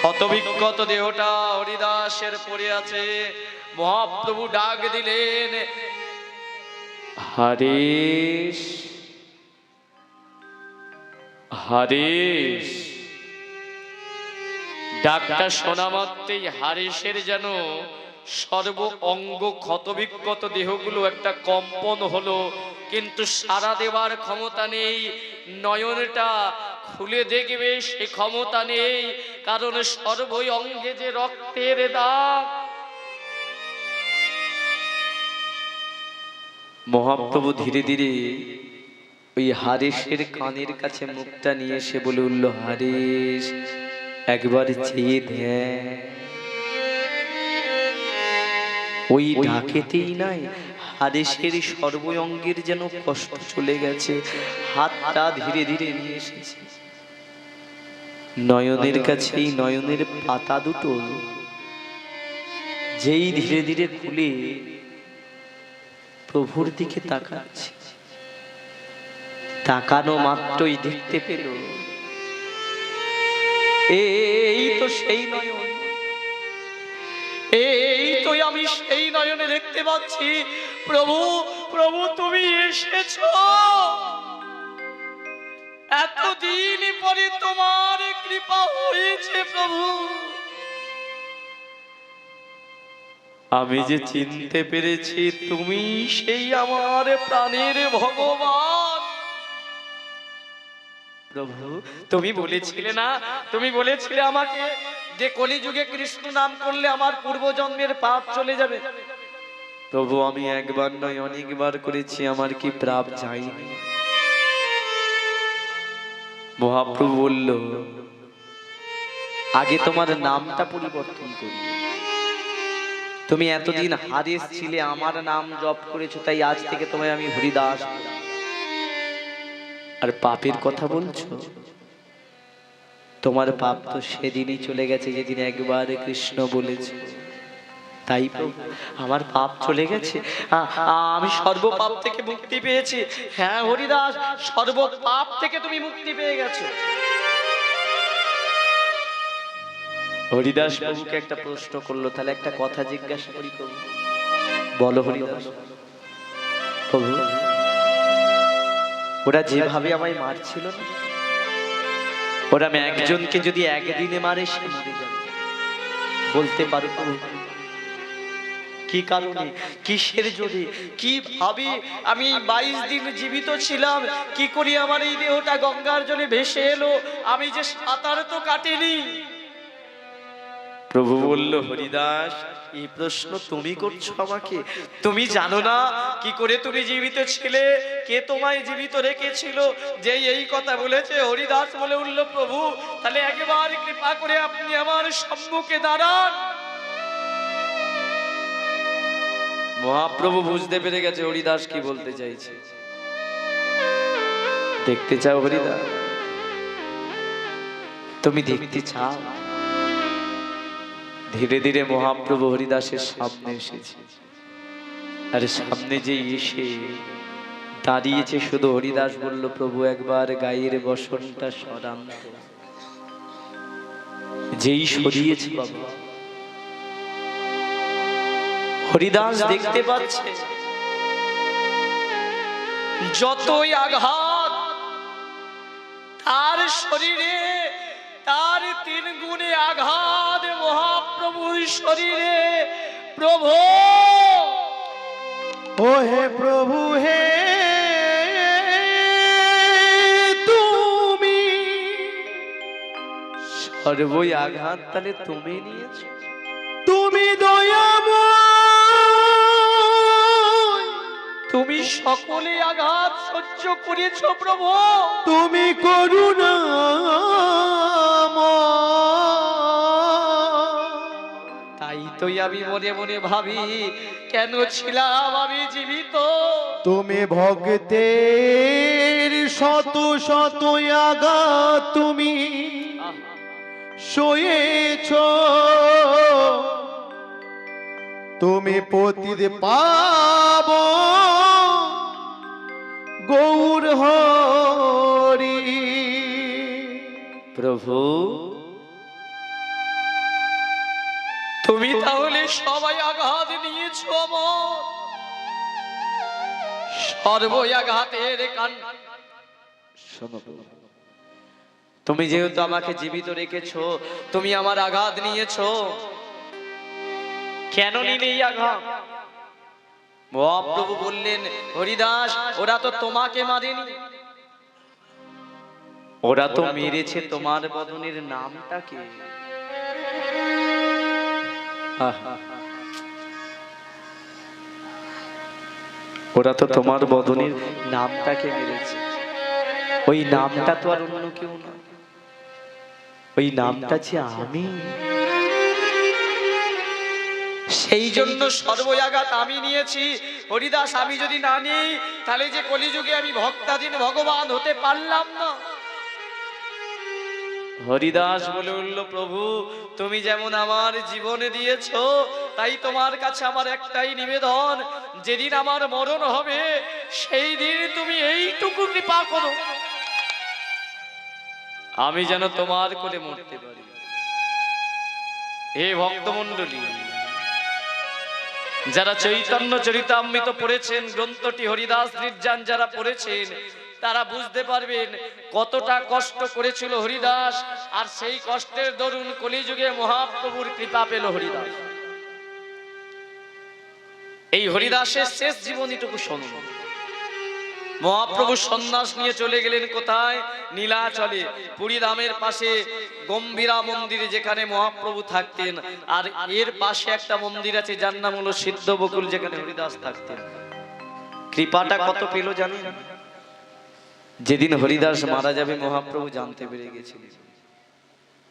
ক্ষতবিক্ষত দেহটা হরিদাসের পড়ে আছে। মহাপ্রভু ডাক দিলেন, হরেশ হরেশ। ডাকটা শোনা মাত্রই হারেশের যেন সর্ব অঙ্গ ক্ষতবিক্ষত দেহগুলো একটা কম্পন হলো, কিন্তু সারা দেওয়ার ক্ষমতা নেই। নয়নটা খুলে দেখবে সে ক্ষমতা নেই, কারণ সর্বই অঙ্গে যে রক্তের দাগ। মহাপ্রভু ধীরে ধীরে ওই হারেশের কানের কাছে মুখটা নিয়ে এসে বলে উঠল, হারেশ একবার চেয়ে দেখ। ওই ডাকেতেই নাই হারেশের সর্বঙ্গের যেন কষ্ট চলে গেছে। হাতটা ধীরে ধীরে নিয়ে এসেছে নয়নের কাছে, এই নয়নের পাতা দুটো যেই ধীরে ধীরে খুলে প্রভুর দিকে তাকাচ্ছে, তাকানো মাত্রই দেখতে পেল এই তো সেই নয়ন, এই তো আমি সেই নয়নে দেখতে পাচ্ছি। প্রভু প্রভু তুমি এসেছো, এতদিন পরে তোমার কৃপা হয়েছে প্রভু। আমি যে চিনতে পেরেছি তুমি সেই আমার প্রাণের ভগবান। প্রভু তুমি বলেছিলে না, তুমি বলেছিলে আমাকে যে কলিযুগে কৃষ্ণ নাম করলে আমার পূর্বজন্মের পাপ চলে যাবে। প্রভু আমি একবার নয় অনেকবার করেছি, আমার কি পাপ যায়নি? মহাপ্রভু বলল, আগে তোমার নামটা পরিবর্তন করি। তুমি এতদিন হারেস ছিলে, আমার নাম জপ করেছো, তাই আজ থেকে তোমায় আমি হরিদাস। আর পাপের কথা বলছো, তোমার পাপ তো সেদিনই চলে গেছে যেদিন একবার কৃষ্ণ বলেছে। তাই প্রভু আমার পাপ চলে গেছে, আমি সর্ব পাপ থেকে মুক্তি পেয়েছি। হ্যাঁ হরিদাস, সর্ব পাপ থেকে তুমি মুক্তি পেয়ে গেছো। হরিদাস প্রভুকে একটা প্রশ্ন করলো, তাহলে একটা কথা জিজ্ঞাসা করি প্রভু। বলো হরিদাস। প্রভু ওরা যেভাবে আমায় মারছিল না, ওরা আমি একজনকে যদি একদিনে মারে সে মরে যাবে, বলতে পারো প্রভু কি কারণে, কিসের জন্য, কি ভাবে আমি 22 দিন জীবিত ছিলাম, কি করি আমার এই দেহটা গঙ্গার জলে ভেসে এলো? আমি যে সাঁতার তো কাটিনি। প্রভু বলল, হরিদাস, এই প্রশ্ন তুমি করছো আমাকে? তুমি জানো না কি করে তুমি জীবিত ছিলে, কে তোমায় জীবিত রেখেছিল? যে এই কথা বলেছে, হরিদাস বলে উঠল, প্রভু তাহলে একেবারে কৃপা করে আপনি আমার সম্মুখে দাঁড়ান। মহাপ্রভু বুঝতে পেরে গেছে হরিদাস কি বলতে চাইছে। দেখতে চাও হরিদাস? তুমি দেখতে চাও? ধীরে ধীরে মহাপ্রভু হরিদাসের সামনে এসেছে। আর সামনে যে এসে দাঁড়িয়েছে, শুধু হরিদাস বলল, প্রভু একবার গায়ের বসনটা সরান। যেই সরিয়েছে বাবা, হরিদাস দেখতে পাচ্ছে যতই আঘাত তার শরীরে, তার 3 গুণে আঘাত মহাপ্রভুর শরীরে। প্রভু, ও হে প্রভু হে, তুমি সর্বই আঘাত তাহলে তুমি নিয়েছো। তুমি দয়াময়, তুমি সকলে আঘাত সহ্য করেছো প্রভু। তুমি করুণাময়, তাই তো আমি মনে মনে ভাবি, কেন ছিলাম আমি জীবিত? তুমি ভক্তের শত শত আঘাত তুমি সয়েছ, তুমি পতিত পাব গৌর হরি। প্রভু, তুমি তাহলে সবাই আঘাত নিয়েছো আমার, সর্বই আঘাতের কাণ্ড। শোনো, তুমি যেহেতু আমাকে জীবিত রেখেছো, তুমি আমার আঘাত নিয়েছো। কেন নিলে এই আঘাত? মহাপ্রভু বললেন, হরিদাস, ওরা তো তোমাকে মারেনি, ওরা তো মেরেছে তোমার বদনের নামটাকে। ওরা তো তোমার বদনের নামটাকে মেরেছে। ওই নামটা তো আর অন্য কেউ না, ওই নামটা যে আমি। সেই জন্য সর্বয়াঘাত আমি নিয়েছি। হরিদাস, আমি যদি না নিই তাহলে যে কলিযুগে আমি ভক্তাধীন ভগবান হতে পারলাম না। হরিদাস বলে উঠল, প্রভু তুমি যেমন আমার জীবনে দিয়েছো, তাই তোমার কাছে আমার একটাই নিবেদন, যেদিন আমার মরণ হবে সেই দিন তুমি এইটুকু কৃপা করো, আমি যেন তোমার করে মরতে পারি। হে ভক্তমণ্ডলী, যারা চৈতন্য চরিতামৃত পড়েছেন, গ্রন্থটি হরিদাস নির্জান যারা পড়েছেন, তারা বুঝতে পারবেন কতটা কষ্ট করেছিল হরিদাস, আর সেই কষ্টের দরুন কলিযুগে মহাপ্রভুর কৃপা পেল হরিদাস। এই হরিদাসের শেষ জীবনীটুকু শুনুন। মহাপ্রভু সন্ন্যাস নিয়ে চলে গেলেন কোথায়? নীলাচলে, পুরী ধামের পাশে গম্ভীরা মন্দিরে, যেখানে মহাপ্রভু থাকতেন। আর এর পাশে একটা মন্দির আছে যার নাম হলো সিদ্ধ বকুল, যেখানে হরিদাস থাকতেন। কৃপাটা কত পেল জানেন? যেদিন হরিদাস মারা যাবে মহাপ্রভু জানতে পেরে গেছিলেন।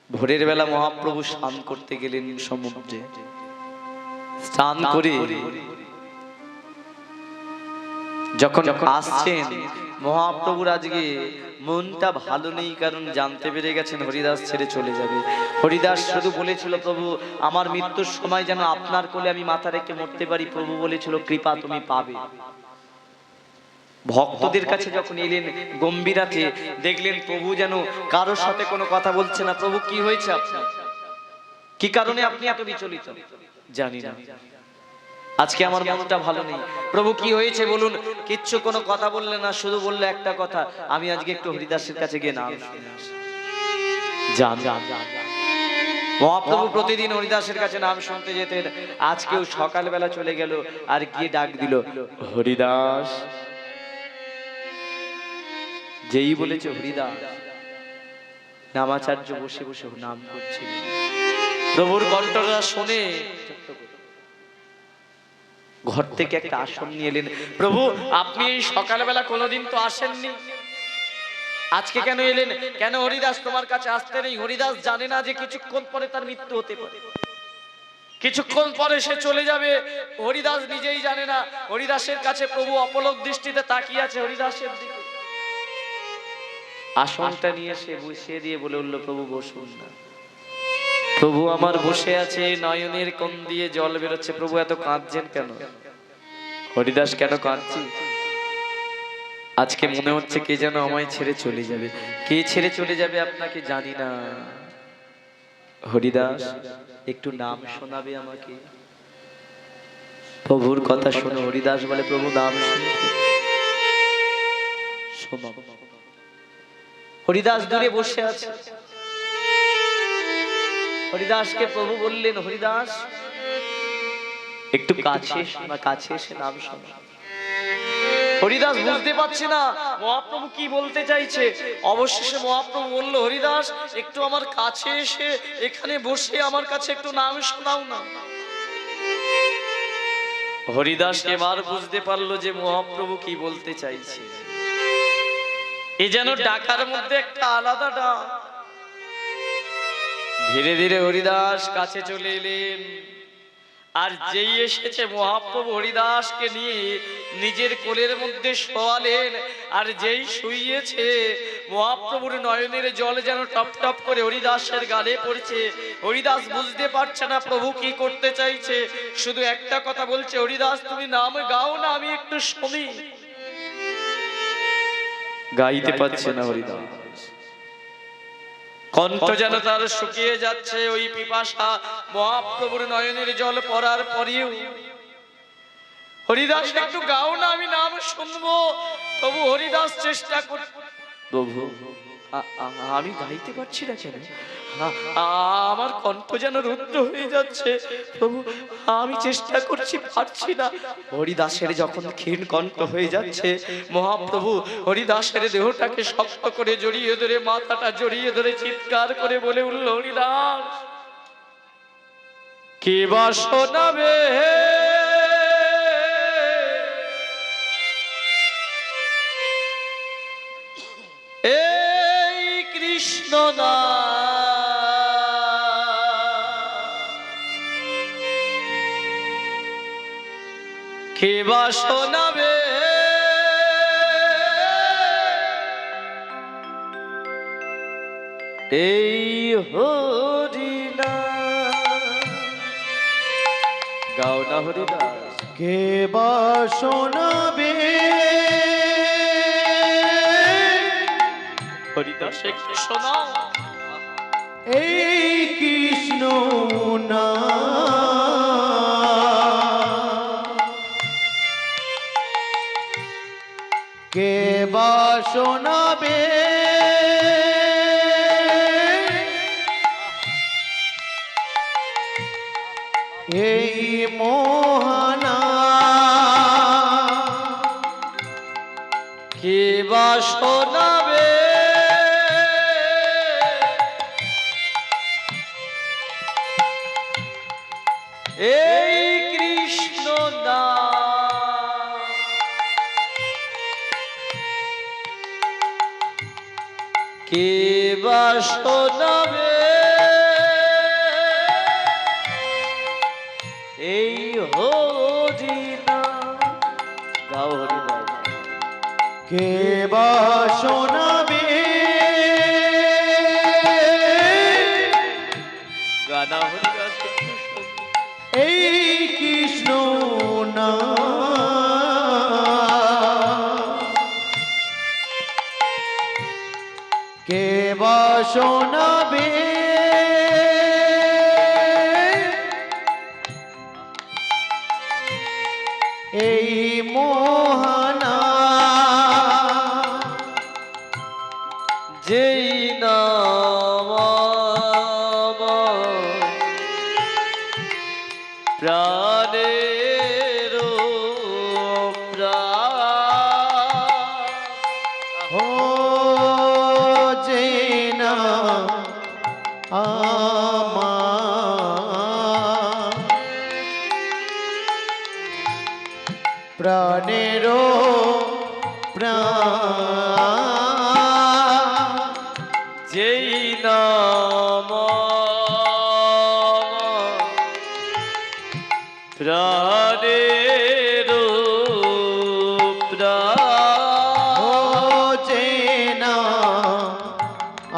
ভোরের বেলা মহাপ্রভু স্নান করতে গেলেন সমুদ্রে। স্নান করে যখন আসছেন, মহাপ্রভুর আজকে মনটা ভালো নেই, কারণ জানতে পেরে গেছেন হরিদাস ছেড়ে চলে যাবে। হরিদাস শুধু বলেছিল, প্রভু আমার মৃত্যুর সময় যেন আপনার কোলে আমি মাথা রেখে মরতে পারি। প্রভু বলেছিল, কৃপা তুমি পাবে। ভক্তদের কাছে যখন এলেন গম্ভীরাতে, দেখলেন প্রভু যেন কারোর সাথে কোনো কথা বলছে না। প্রভু কি হয়েছে আপনার? কি কারণে আপনি এত বিচলিত? জানি না, আজকে আমার মনটা ভালো নেই। প্রভু কি হয়েছে বলুন? কিচ্ছু কোনো কথা বললেন না, শুধু বললে একটা কথা, আমি আজকে একটু হরিদাসের কাছে গিয়ে নাম শুনে আসি। যান। মহাপ্রভু প্রতিদিন হরিদাসের কাছে নাম শুনতে যেতেন। আজকেও সকালবেলা চলে গেল আর গিয়ে ডাক দিল, হরিদাস। যেই বলেছে হরিদাস, নামাচার্য বসে বসে নাম করছিলেন। প্রভুর কণ্ঠটা শুনে ঘর থেকে একটা আসন নিয়ে এলেন। প্রভু, আপনি এই সকালবেলা কোনোদিন তো আসেননি, আজকে কেন এলেন? কেন হরিদাস তোমার কাছে আসতে নেই? হরিদাস জানে না যে কিছুক্ষণ পরে তার মৃত্যু হতে পারে, কিছুক্ষণ পরে সে চলে যাবে। হরিদাস নিজেই জানে না। হরিদাসের কাছে প্রভু অপলক দৃষ্টিতে তাকিয়ে আছে হরিদাসের দিকে। আসনটা নিয়ে সে বসিয়ে দিয়ে বলে উঠল, প্রভু বসুন না। প্রভু আমার বসে আছে, নয়নের কোণ দিয়ে জল বেরোচ্ছে। প্রভু এত কাঁদছেন কেন? হরিদাস, কেন কাঁদছি? আজকে মনে হচ্ছে কে যেন আমায় ছেড়ে চলে যাবে। কে ছেড়ে চলে যাবে আপনাকে জানি না। হরিদাস, একটু নাম শোনাবে আমাকে? প্রভুর কথা শোনো। হরিদাস বলে, প্রভু নাম শোনো। হরিদাস দূরে বসে আছে। হরিদাসকে প্রভু বললেন, হরিদাস একটু কাছে এসে নাম শোনো। হরিদাস বুঝতে পারছে না মহাপ্রভু কি বলতে চাইছে। অবশেষে মহাপ্রভু বলল, হরিদাস একটু আমার কাছে এসে এখানে বসে আমার কাছে একটু নাম শোনাও না। হরিদাস এবার বুঝতে পারলো যে মহাপ্রভু কি বলতে চাইছে। এ যেন ডাকার মধ্যে একটা আলাদা ডাক। ধীরে ধীরে হরিদাস কাছে চলে এলেন। আর যেই এসেছে মহাপ্রভু হরিদাসকে নিয়ে নিজের কোলের মধ্যে শোয়ালেন। আর যেই শুইয়েছে মহাপ্রভুর নয়নের জল যেন টপ টপ করে হরিদাসের গালে পড়ছে। হরিদাস বুঝতে পারছে না প্রভু কি করতে চাইছে, শুধু একটা কথা বলছে, হরিদাস তুমি নাম গাও না, আমি একটু শুনি। গাইতে পারছে না হরিদাস, কণ্ঠ যেন তার শুকিয়ে যাচ্ছে। ওই পিপাসা মহাপ্রভুর নয়নের জল পড়ার পরেও হরিদাস একটু গাও না, আমি নাম শুনবো। তবু হরিদাস চেষ্টা কর। প্রভু আমি গাইতে পারছি না কেন? আমার কণ্ঠ যেন রুদ্র হয়ে যাচ্ছে। প্রভু আমি চেষ্টা করছি, পারছি না। হরিদাসের যখন ক্ষীণ কণ্ঠ হয়ে যাচ্ছে, মহাপ্রভু হরিদাসের দেহটাকে শক্ত করে জড়িয়ে ধরে, মাথাটা জড়িয়ে ধরে চিৎকার করে বলে উঠল, হরিদাস কে বা শোনাবে এই কৃষ্ণ নাম, কে বা শোনাবে এই হরিনাম। গাও না হরিদাস। কে বা শোনাবে হরিদাস একটু শোনাও এই কৃষ্ণ নাম, কে বা শোনাবে এই মোহনা, কে বা শোনাবে এই কৃষ্ণ নাম, কে বা শোনাবে এই হরিনাম। গাও হরিনাম। কে বা শোনাবে গানা হরিদাস একটু শোনো। এই কৃষ্ণ নাম, কে বা শোনাবে এই মোহনা, যেই নাম প্রাণের প্রাণ, ও যে না আমার প্রাণেরও প্রাণ যেই নাম প্রাণের প্রাণ ও যে না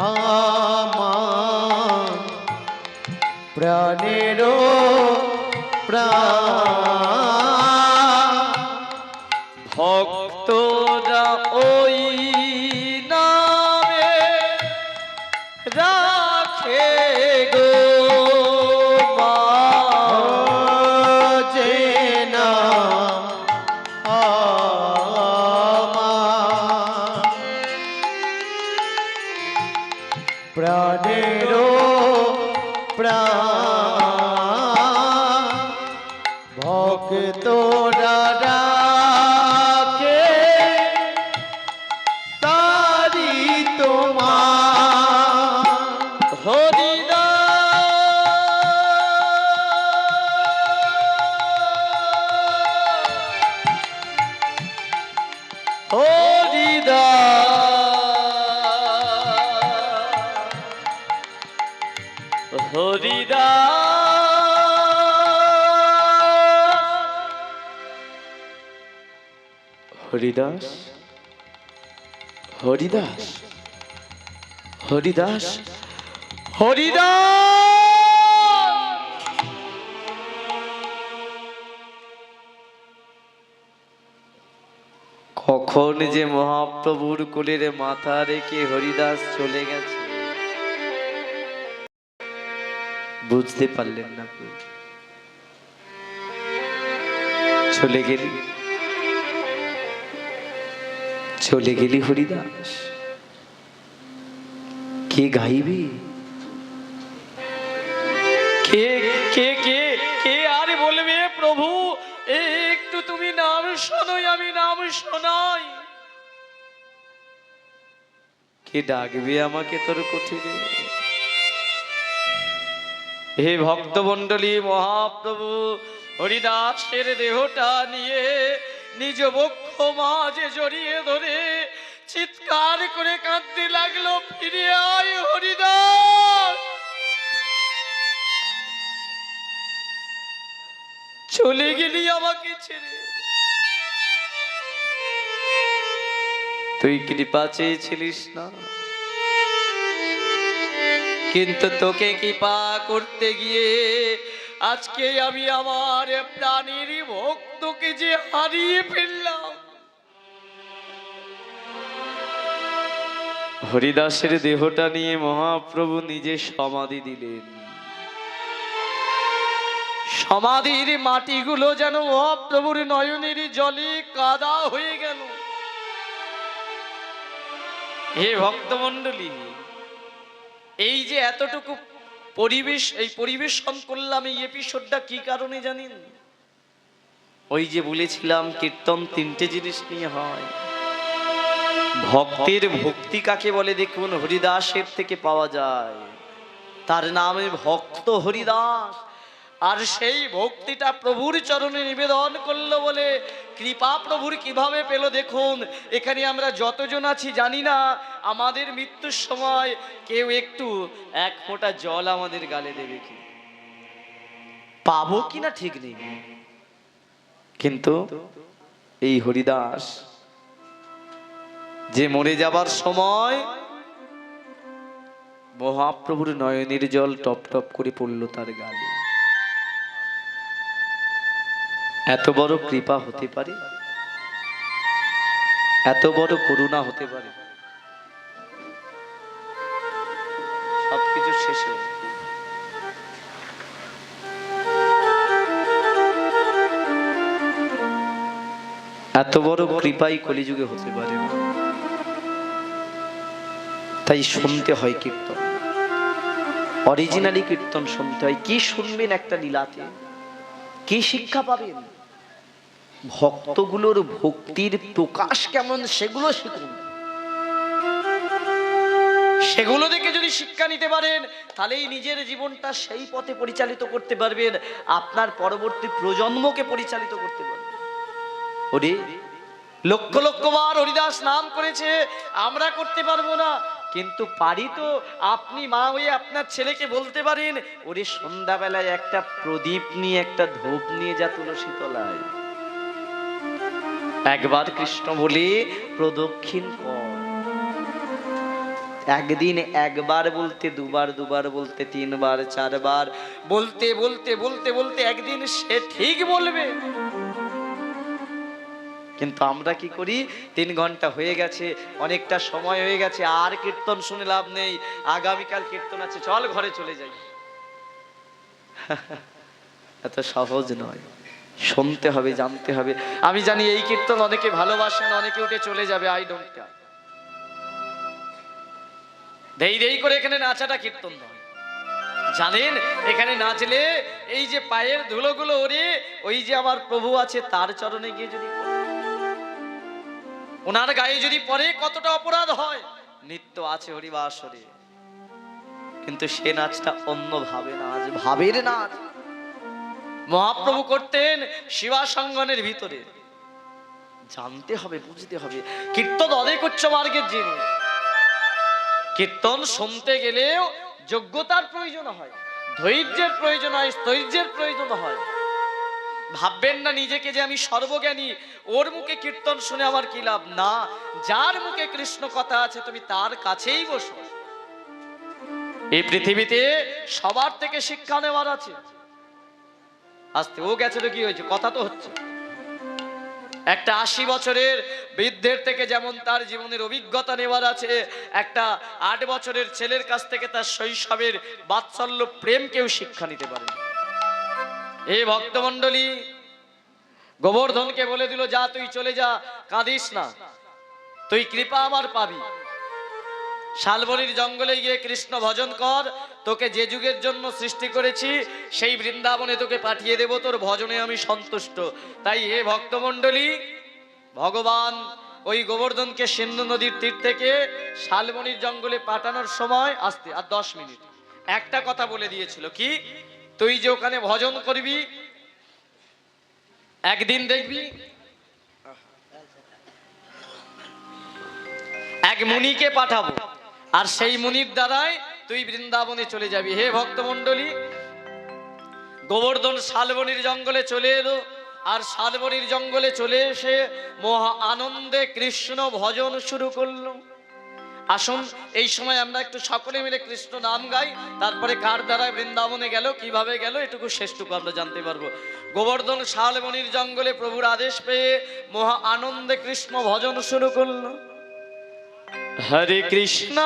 আমার প্রাণেরও প্রাণ ভক্তরা ওই নামে রাখে গো মা। যে নাম আমার প্রাণেরও প্রাণ ভক্তরা রাখে তারি তোমার হরিদাস হরিদাস হরিদাস হরিদাস কখন যে মহাপ্রভুর কোলের মাথা রেখে হরিদাস চলে গেছে বুঝতে পারলেন না প্রভু। চলে গেলি চলে গেলি হরিদাস, কে গাইবে? কে কে কে কে আর বলবে প্রভু একটু তুমি নাম শোনাই, আমি নাম শোনাই। কে ডাকবে আমাকে তোর কুঠিরে? হে ভক্তমণ্ডলী, মহাপ্রভু হরিদাসের দেহটা নিয়ে নিজ বক্ষ মাঝে জড়িয়ে ধরে চিৎকার করে কাঁদতে লাগলো, ফিরে আয় হরিদাস, চলে গেলি আমাকে ছেড়ে। তুই কৃপা চেয়েছিলিস না, কিন্তু তোকে কৃপা করতে গিয়ে আজকে আমি আমার প্রাণীর ভক্তকে যে হারিয়ে ফেললাম। হরিদাসের দেহটা নিয়ে মহাপ্রভু নিজে সমাধি দিলেন। সমাধির মাটিগুলো যেন মহাপ্রভুর নয়নের জলে কাদা হয়ে গেল। হে ভক্তমণ্ডলী, এই যে এতটুকু পরিবেশ, এই পরিবেশন করলাম, এই এপিসোডটা কি কারণে জানেন? ওই যে বলেছিলাম কীর্তন তিনটে জিনিস নিয়ে হয়। ভক্তের ভক্তি কাকে বলে দেখুন, হরিদাসের থেকে পাওয়া যায়, তার নামে ভক্ত হরিদাস। আর সেই ভক্তিটা প্রভুর চরণে নিবেদন করলো বলে কৃপা প্রভুর কিভাবে পেল দেখুন। এখানে আমরা যতজন আছি জানি না আমাদের মৃত্যুর সময় কেউ একটু এক ফোঁটা জল আমাদের গালে দেবে কি, পাবো কিনা ঠিক নেই, কিন্তু এই হরিদাস যে মরে যাবার সময় মহাপ্রভুর নয়নের জল টপ টপ করে পড়লো তার গালে। এত বড় কৃপা হতে পারে, এত বড় করুণা হতে পারে। সবকিছু শেষে এত বড় কৃপাই কলিযুগে হতে পারে না। তাই শুনতে হয় কীর্তন, অরিজিনালি কীর্তন শুনতে হয়। কি শুনবেন একটা লীলাতে, কি শিক্ষা পাবেন? ভক্তগুলোর ভক্তির প্রকাশ কেমন সেগুলো শিখুন। সেগুলো দেখে যদি শিক্ষা নিতে পারেন তাহলেই নিজের জীবনটা সেই পথে পরিচালিত করতে পারবেন, আপনার পরবর্তী প্রজন্মকে পরিচালিত করতে পারবেন। ওরে লক্ষ লক্ষ বার হরিদাস নাম করেছে, আমরা করতে পারবো না, কিন্তু পারি তো। আপনি মা হয়ে আপনার ছেলেকে বলতে পারেন, ওরে সন্ধ্যাবেলায় একটা প্রদীপ নিয়ে একটা ধূপ নিয়ে যা তুলসী তলায়, একবার কৃষ্ণ বলে প্রদক্ষিণ কর। একদিন একবার বলতে, দুবার দুবার বলতে, তিনবার চারবার বলতে বলতে বলতে বলতে একদিন সে ঠিক বলবে। কিন্তু আমরা কি করি, 3 ঘন্টা হয়ে গেছে, অনেকটা সময় হয়ে গেছে, আর কীর্তন শুনে লাভ নেই, আগামীকাল কীর্তন আছে, চল ঘরে চলে যাই। এত সহজ নয়, শুনতে হবে, জানতে হবে। আমি জানি এই কীর্তন অনেকে ভালোবাসেন, অনেকে উঠে চলে যাবে, আই ডোন্ট কেয়ার। দেই দেই করে এখানে নাচাটা কীর্তন নয়, জানেন এখানে নাচলে এই যে পায়ের ধুলোগুলো ওরে, ওই যে আমার প্রভু আছে তার চরণে গিয়ে যদি ওনার গায়ে যদি পড়ে কতটা অপরাধ হয়। নিত্য আছে হরিবাসরে, কিন্তু সে নাচটা অন্য ভাবে নাচ, ভাবের নাচ মহাপ্রভু করতেন শিবাসঙ্গনের ভিতরে। জানতে হবে, বুঝতে হবে, কীর্তন অনেক উচ্চ মার্গের জিনিস। কীর্তন শুনতে গেলেও যোগ্যতার প্রয়োজন হয়, ধৈর্যের প্রয়োজন হয়, স্থৈর্যের প্রয়োজন হয়। ভাববেন না নিজেকে যে আমি সর্বজ্ঞানী, ওর মুখে কীর্তন শুনে আমার কি লাভ। না, যার মুখে কৃষ্ণ কথা আছে তুমি তার কাছেই বসো। এই পৃথিবীতে সবার থেকে শিক্ষা নেওয়ার আছে। আস্তে ও গেছে তো কি হয়েছে, কথা তো হচ্ছে। একটা 80 বছরের বৃদ্ধের থেকে যেমন তার জীবনের অভিজ্ঞতা নেওয়ার আছে, একটা 8 বছরের ছেলের কাছ থেকে তার শৈশবের বাৎসল্য প্রেম কেউ শিক্ষা নিতে পারে। এই ভক্তমণ্ডলী গোবর্ধনকে বলে দিল, যা তুই চলে যা, কাঁদিস না, তুই কৃপা আমার পাবি। শালবনির জঙ্গলে গিয়ে কৃষ্ণ ভজন কর, তোকে যে যুগের জন্য সৃষ্টি করেছি সেই বৃন্দাবনে তোকে পাঠিয়ে দেব, তোর ভজনে আমি সন্তুষ্ট। তাই হে ভক্তমণ্ডলী, ভগবান ওই গোবর্ধনকে সিন্ধু নদীর তীর থেকে শালবনির জঙ্গলে পাঠানোর সময় আসতে আর 10 মিনিট একটা কথা বলে দিয়েছিল, কি তুই যে ওখানে ভজন করবি, একদিন দেখবি এক মুনিকে পাঠাবো, আর সেই মুনির দ্বারাই তুই বৃন্দাবনে চলে যাবি। হে ভক্তমণ্ডলী, গোবর্ধন শালবনির জঙ্গলে চলে এলো, আর শালবনির জঙ্গলে চলে এসে মহা আনন্দে কৃষ্ণ ভজন শুরু করলো। আসুন এই সময় আমরা একটু সকলে মিলে কৃষ্ণ নাম গাই, তারপরে কার দ্বারা বৃন্দাবনে গেল, কিভাবে গেল, এটুকু শেষটুকু আমরা জানতে পারবো। গোবর্ধন শালবনির জঙ্গলে প্রভুর আদেশ পেয়ে মহা আনন্দে কৃষ্ণ ভজন শুরু করলো। হরে কৃষ্ণ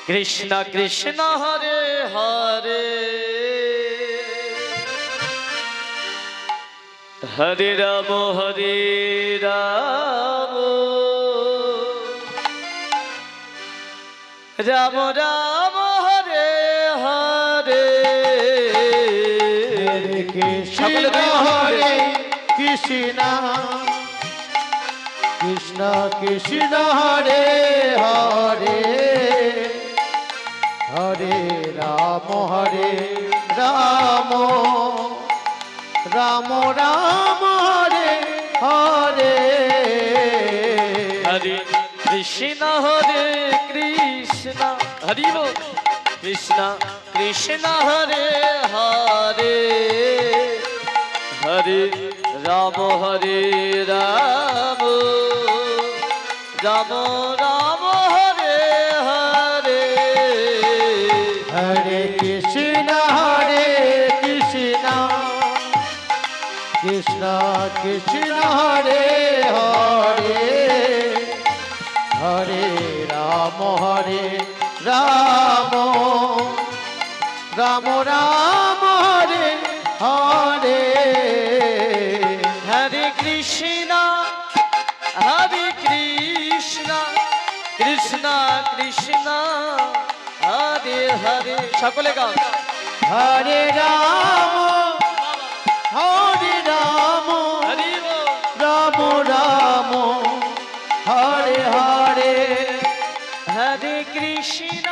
কৃষ্ণ কৃষ্ণ হরে হরে, হরে রাম রাম রাম হরে হরে। কৃষ্ণ হরে কৃষ্ণ কৃষ্ণ কৃষ্ণ হরে হরে, হরে রাম রাম রাম রাম হরে হরে। হরে কৃষ্ণ হরি বল, কৃষ্ণ কৃষ্ণ হরে হরে, হরে রাম রাম রাম রাম হরে হরে। হরে কৃষ্ণ কৃষ্ণ কৃষ্ণ হরে হরে, হরে রাম রাম রাম রাম হরে হরে। হরে কৃষ্ণ কৃষ্ণ কৃষ্ণ হরে হরে। সকলে গান। হরে রাম হরি বল। রাম রাম হরে হরে। হরে কৃষ্ণ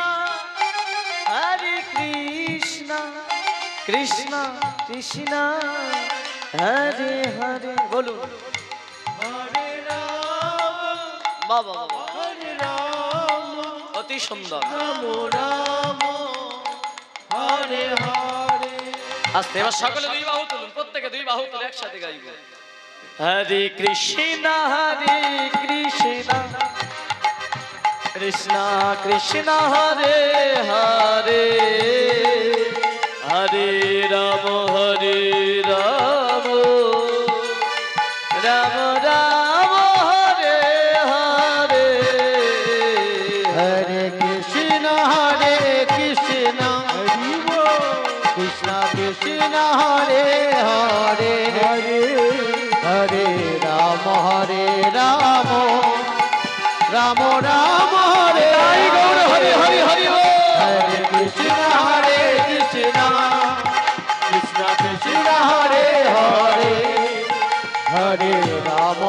কৃষ্ণ কৃষ্ণ হরে হরে বলুন হরে রাম বাবা বাবা হরে রাম অতি সুন্দর রাম রাম হরে হরে। আস্তে এবার সকলে দুই বাহু তুলুন, প্রত্যেকে দুই বাহু তুলে একসাথে গাইব হরে কৃষ্ণ কৃষ্ণ কৃষ্ণ কৃষ্ণ হরে হরে হরে রাম রাম রাম রাম হরে হরে হরে কৃষ্ণ হরি বল। কৃষ্ণ কৃষ্ণ হরে হরে হরে হরে রাম রাম রাম হরে গৌর হরি হরি হরি বল। হরে কৃষ্ণ কৃষ্ণ কৃষ্ণ কৃষ্ণ হরে হরে হরে রাম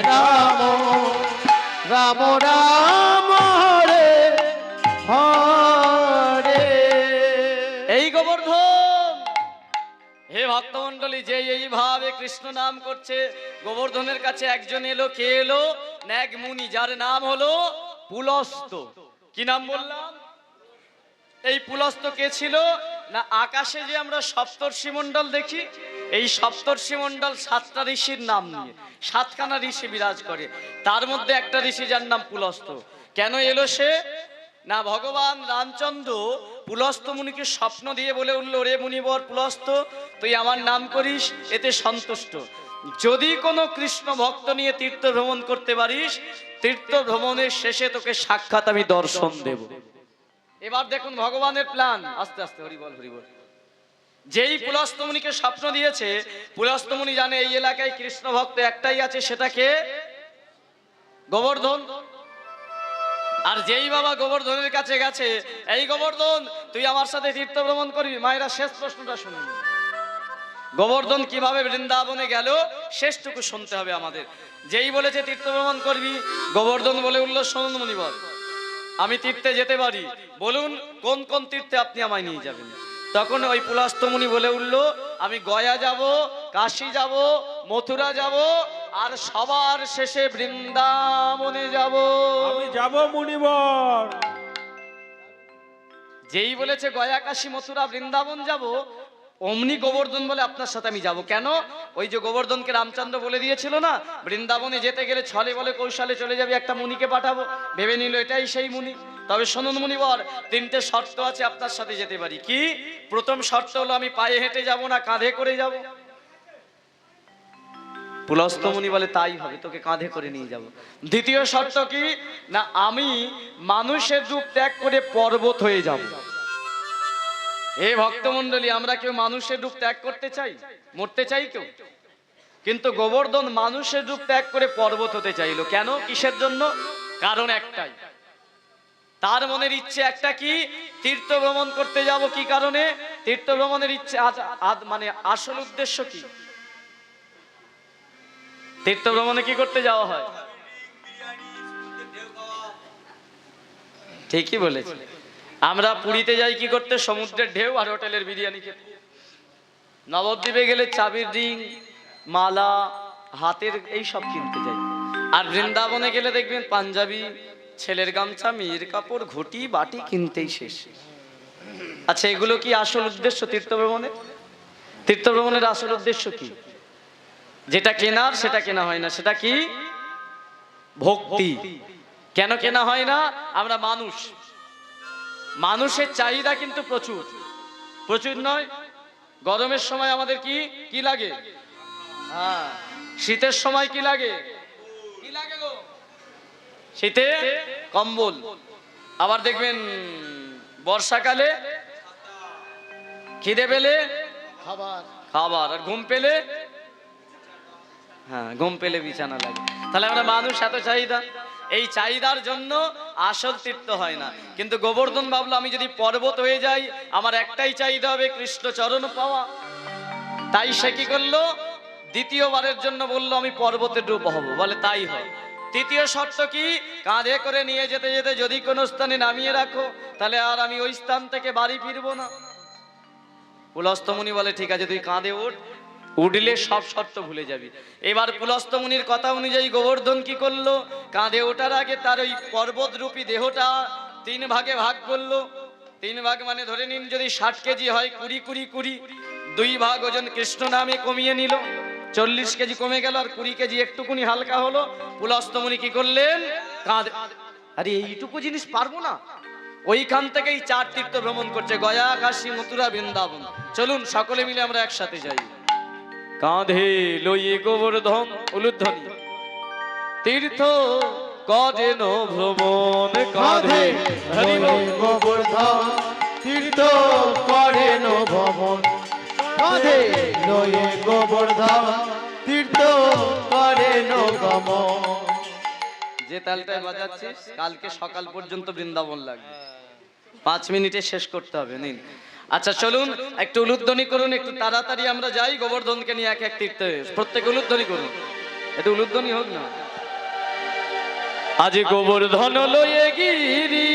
রাম রাম রাম হরে হরে। এই গোবর্ধন হে ভক্তমণ্ডলী, যে এইভাবে কৃষ্ণ নাম করছে, গোবর্ধনের কাছে একজন এলো। কে এলো? এক মুনি, যার নাম হলো পুলস্ত। কি নাম বললাম? এই পুলস্ত কে ছিল না? আকাশে যে আমরা সপ্তর্ষি মণ্ডল দেখি, এই সপ্তর্ষি মণ্ডল 7টা ঋষির নাম নিয়ে, 7খানা ঋষি বিরাজ করে। তার মধ্যে একটা ঋষি যার নাম পুলস্ত। কেন এলো সে না? ভগবান রামচন্দ্র পুলস্ত মুনিকে স্বপ্ন দিয়ে বলে উঠল, রে মুনিবর পুলস্ত, তুই আমার নাম করিস, এতে সন্তুষ্ট। যদি কোনো কৃষ্ণ ভক্ত নিয়ে তীর্থ ভ্রমণ করতে পারিস, তীর্থ ভ্রমণের শেষে তোকে সাক্ষাৎ আমি দর্শন দেব। এবার দেখুন ভগবানের প্ল্যান। আস্তে আস্তে হরিবল হরিবল। যেই পুলস্ত মুনিকে স্বপ্ন দিয়েছে, পুলস্ত মুনি জানে এই এলাকায় কৃষ্ণ ভক্ত একটাই আছে, সেটাকে গোবর্ধন। আর যেই বাবা গোবর্ধনের কাছে গেছে, এই গোবর্ধন তুই আমার সাথে তীর্থ ভ্রমণ করবি। মায়েরা শেষ প্রশ্নটা শুনুন, গোবর্ধন কিভাবে বৃন্দাবনে গেল শেষটুকু শুনতে হবে আমাদের। যেই বলেছে তীর্থ ভ্রমণ করবি, গোবর্ধন বলে উঠল, শুনুন মুনিবর, আমি তীর্থে যেতে পারি, বলুন কোন কোন তীর্থে আপনি আমায় নিয়ে যাবেন। তখন ওই পুলস্ত মুনি বলে উঠল, আমি গয়া যাব, কাশী যাব, মথুরা যাব, আর সবার শেষে বৃন্দাবনে যাব। আমি যাব মুনিবর। যেই বলেছে গয়া কাশী মথুরা বৃন্দাবন যাব, অমনি গোবর্ধন বলে আপনার সাথে আমি যাব। কেন? ওই যে গোবর্ধনকে রামচন্দ্র বলে দিয়েছিল না, বৃন্দাবনে যেতে গেলে ছলে বলে কৌশলে চলে যাবে, একটা মুনিকে পাঠাবো। ভেবে নিল এটাই সেই মুনি। তবে শুনুন মুনিবর, 3টে শর্ত আছে আপনার সাথে যেতে পারি। কি? প্রথম শর্ত হলো আমি পায়ে হেঁটে যাব না, কাঁধে করে যাব। পুলস্ত মুনি বলে তাই হবে, তোকে কাঁধে করে নিয়ে যাব। দ্বিতীয় শর্ত কি না? আমি মানুষের রূপ ত্যাগ করে পর্বত হয়ে যাব। হে ভক্তমণ্ডলী, আমরা কেউ মানুষের রূপ ত্যাগ করতে চাই? মরতে চাই কেউ? কিন্তু গোবর্ধন মানুষের রূপ ত্যাগ করে পর্বত হতে চাইলো। কেন? কিসের জন্য? কারণ একটাই, তার মনের ইচ্ছে একটা, কি? তীর্থ ভ্রমণ করতে যাব। কি কারণে তীর্থ ভ্রমণের ইচ্ছে? মানে আসল উদ্দেশ্য কি? তীর্থ ভ্রমণে কি করতে যাওয়া হয়? ঠিকই বলেছে। আমরা পুরীতে যাই কি করতে? সমুদ্রের ঢেউ আর হোটেলের বিরিয়ানি খেতে। নবদ্বীপে গেলে চাবির রিং, মালা, হাতের এই সব কিনতে যাই। আর বৃন্দাবনে গেলে দেখবেন পাঞ্জাবি, ছেলের গামছা, মেয়ের কাপড়, ঘটি, বাটি কিনতেই শেষ। আচ্ছা, এগুলো কি আসল উদ্দেশ্য তীর্থ ভ্রমণের? তীর্থ ভ্রমণের আসল উদ্দেশ্য কি? যেটা কেনার সেটা কেনা হয় না, সেটা কি? ভক্তি। কেন কেনা হয় না? আমরা মানুষ, মানুষের চাহিদা কিন্তু প্রচুর। প্রচুর নয়, গরমের সময় আমাদের কি কি লাগে? হ্যাঁ, শীতের সময় কি লাগে? কি লাগে গো? শীতে কম্বল। আবার দেখবেন বর্ষাকালে খিদে পেলে খাবার। খাবার, আর ঘুম পেলে, হ্যাঁ ঘুম পেলে বিছানা লাগে। তাহলে আমরা মানুষ, এত চাহিদা। এই চাহিদার জন্য আসল তীর্থ হয় না। কিন্তু গোবর্ধন ভাবলো, আমি যদি পর্বত হয়ে যাই, আমার একটাই চাহিদা হবে কৃষ্ণ চরণ পাওয়া। তাই সে কি করলো? দ্বিতীয়বারের জন্য বললো, আমি পর্বতের রূপ হব। বলে তাই হয়। তৃতীয় শর্ত কি? কাঁধে করে নিয়ে যেতে যেতে যদি কোনো স্থানে নামিয়ে রাখো, তাহলে আর আমি ওই স্থান থেকে বাড়ি ফিরবো না। পুলস্ত মুনি বলে ঠিক আছে তুই কাঁধে উঠ, উঠলে সব শর্ত ভুলে যাবি। এবার পুলস্ত মুনির কথা অনুযায়ী গোবর্ধন কি করলো, কাঁধে ওঠার আগে তার ওই পর্বতরূপী দেহটা 3 ভাগে ভাগ করলো। 3 ভাগ মানে ধরে নিন যদি 60 কেজি হয় 20 2 ভাগ ওজন কৃষ্ণ নামে কমিয়ে নিল, 40 কেজি কমে গেল, আর 20 কেজি একটুকুনি হালকা হলো। পুলস্ত মুনি কি করলেন, কাঁধে, আরে এইটুকু জিনিস পারবো না, ওইখান থেকেই 4 তীর্থ ভ্রমণ করছে, গয়া, কাশী, মথুরা, বৃন্দাবন। চলুন সকলে মিলে আমরা একসাথে যাই। কাঁধে লইয়ে গোবর্ধন উলুধ্বনি তীর্থ করেন ভ্রমণ, কাঁধে হরি বল। গোবর্ধন তীর্থ করেন ভ্রমণ, কাঁধে লয়ে গোবর্ধন তীর্থ করেন গমন। যে তালটায় বাজাচ্ছিস কালকে সকাল পর্যন্ত বৃন্দাবন লাগবে, 5 মিনিটে শেষ করতে হবে। নিন, আচ্ছা চলুন একটু উলুধ্বনি করুন, একটু তাড়াতাড়ি আমরা যাই গোবর্ধনকে নিয়ে এক এক তীর্থে। প্রত্যেক উলুধ্বনি করুন, একটু উলুধ্বনি হোক না। আজ গোবর্ধন লয়ে গিরি,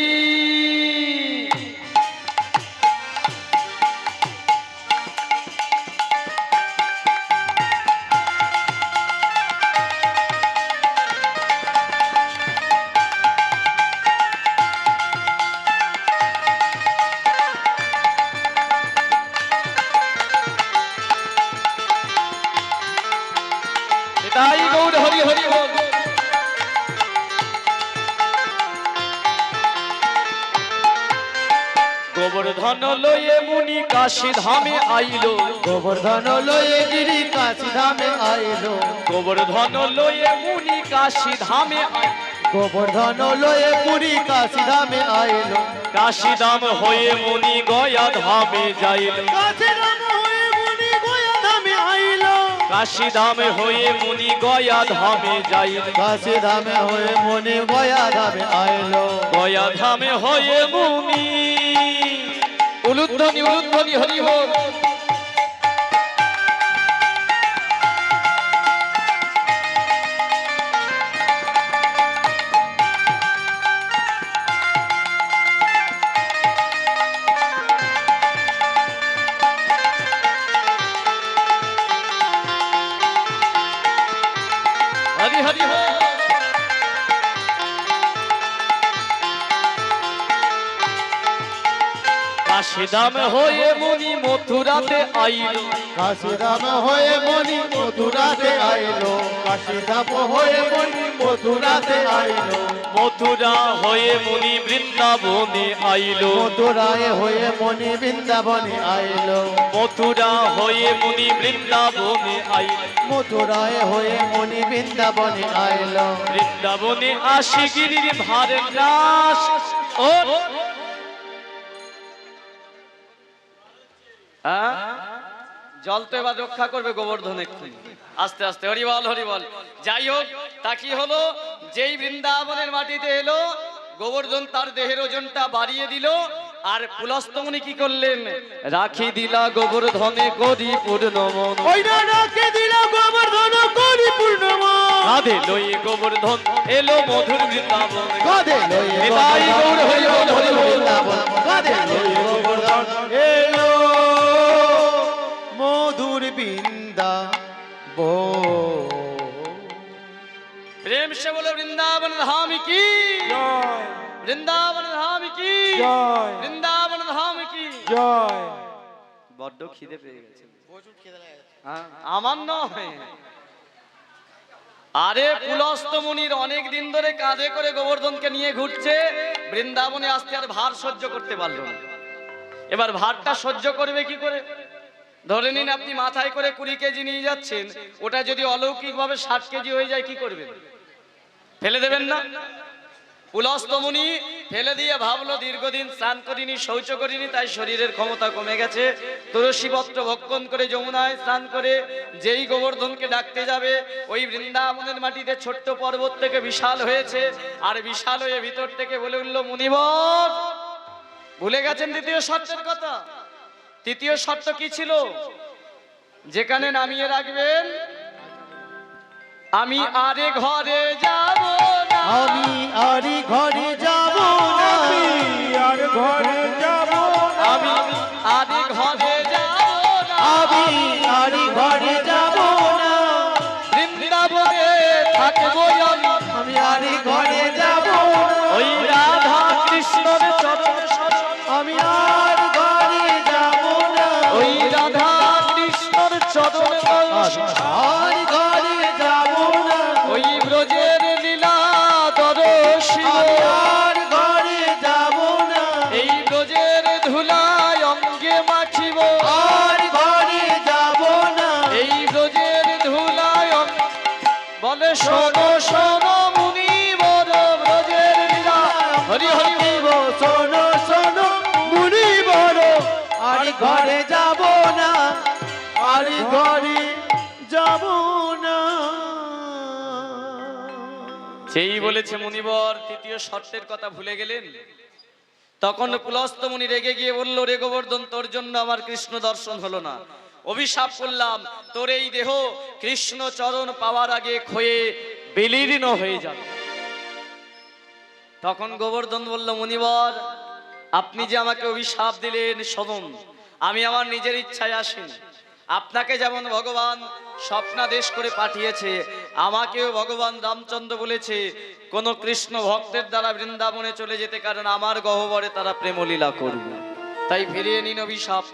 তাই গৌর হরি হরি বল। গোবর্ধন লয়ে মুনি কাশী ধামে আইলো, গোবর্ধন লয়ে গিরি কাশী ধামে আইলো, গোবর্ধন লয়ে মুনি কাশী ধামে আইলো, গোবর্ধন লয়ে পুরী কাশী ধামে আইলো, কাশী ধাম হয়ে মুনি গয়া ধামে যাইল, কাশী ধাম হয়ে মুনি গয়া ধামে আইলো, কাশী ধামে হয়ে মুনি গয়া ধামে যাইল, কাশী ধামে হয়ে মুনি গয়া ধামে আইলো, গয়া ধামে হয়ে মুনি। উলুধ্বনি উলুধ্বনি হরি বল। হরি হরি বল। কাশী ধাম হয়ে মুনি মথুরাতে আইল, কাশী ধাম হয়ে মুনি মথুরাতে আইলো, কাশী ধাম হয়ে মুনি মথুরাতে আইলো, মথুরা হয়ে মুনি বৃন্দাবনে আইল, মথুরায় হয়ে মুনি বৃন্দাবনে আইলো, মথুরা হয়ে মুনি বৃন্দাবনে আইল, মথুরায় হয়ে মুনি বৃন্দাবনে আইলো, বৃন্দাবনে আসি গিরির ভার নাশ। ও জল তো এবার রক্ষা করবে গোবর্ধন একটু আস্তে আস্তে। হরিবল হরিবল। যাই হোক, তা কি হলো, যেই বৃন্দাবনের মাটিতে এলো গোবর্ধন তার দেহের ওজনটা বাড়িয়ে দিল, আর পুলস্ত মুনি কি করলেন, রাখি দিলা গোবর্ধনে করি পূর্ণ মন, ওইটা রাখে দিল গোবর্ধন করি পূর্ণ মন, কাঁধে লইয়ে গোবর্ধন এলো মধুর বৃন্দাবন, কাঁধে লইয়ে নিতাই গৌর হরিবল হরিবল। বৃন্দাবন, কাঁধে লইয়ে গোবর্ধন এলো মধুর বৃন্দাবন। प्रेम से बोलो वृंदावन धाम की জয় वृंदावन धाम की জয় वृंदावन धाम की জয়। বড্ড খিদে পেয়ে গেছে, আমার নয়। আরে পুলস্ত মুনির অনেক দিন ধরে কাঁধে করে গোবর্ধনকে নিয়ে ঘুরছে, বৃন্দাবনে আসতে আর ভার সহ্য করতে পারলো না। এবার ভারটা সহ্য করবে কি করে? ধরে নিন আপনি মাথায় করে 20 কেজি নিয়ে যাচ্ছেন, ওটা যদি অলৌকিক ভাবে 60 কেজি হয়ে যায় কি করবেন? ফেলে দেবেন না? পুলস্ত মুনি ফেলে দিয়ে ভাবলো দীর্ঘদিন স্নান করিনি, শৌচ করিনি, তাই শরীরের ক্ষমতা কমে গেছে। তুলসী পত্র ভক্ষণ করে যমুনায় স্নান করে যেই গোবর্ধনকে ডাকতে যাবে, ওই বৃন্দাবনের মাটিতে ছোট্ট পর্বত থেকে বিশাল হয়েছে, আর বিশাল হয়ে ভিতর থেকে বলে উঠল, মুনিবর ভুলে গেছেন দ্বিতীয় শর্তের কথা? তৃতীয় শর্ত কি ছিল? যেখানে নামিয়ে রাখবেন, আমি আরে ঘরে যাব না, আমি আর ঘরে যাব না, আর ঘরে যাব আমি আরে ঘরে যাব সদন বয়স আর ঘরে যাব না ওই ব্রজের লীলা দর্শিব আর ঘরে যাব না এই ব্রজের ধুলায় অঙ্গে মাখিব আর ঘরে যাব না এই ব্রজের ধুলায় বলে শোনো শোনো মুনি বড় ব্রজের লীলা হরি হরি দিব শোনো শোনো মুনি বড় আর ঘরে যাব না আর ঘরে যাব না সেই বলেছে মুনিবর তৃতীয় শর্তের কথা ভুলে গেলেন। তখন পুলস্ত মুনি রেগে গিয়ে বলল, রে গোবর্ধন, তোর জন্য আমার কৃষ্ণ দর্শন হলো না, অভিশাপ করলাম তোর এই দেহ কৃষ্ণ চরণ পাওয়ার আগে ক্ষয়ে বিলীন হয়ে যাবে। তখন গোবর্ধন বলল, মুনিবর আপনি যে আমাকে অভিশাপ দিলেন শুনুন, আমি আমার নিজের ইচ্ছায় আসিনি। আপনাকে যেমন ভগবান স্বপ্নাদেশ করে পাঠিয়েছে, আমাকেও ভগবান রামচন্দ্র বলেছে কোন কৃষ্ণ ভক্তের দ্বারা বৃন্দাবনে চলে যেতে, কারণ আমার গহ্বরে তারা প্রেমলীলা করবে। তাই ফিরিয়ে নিন অভিশাপ।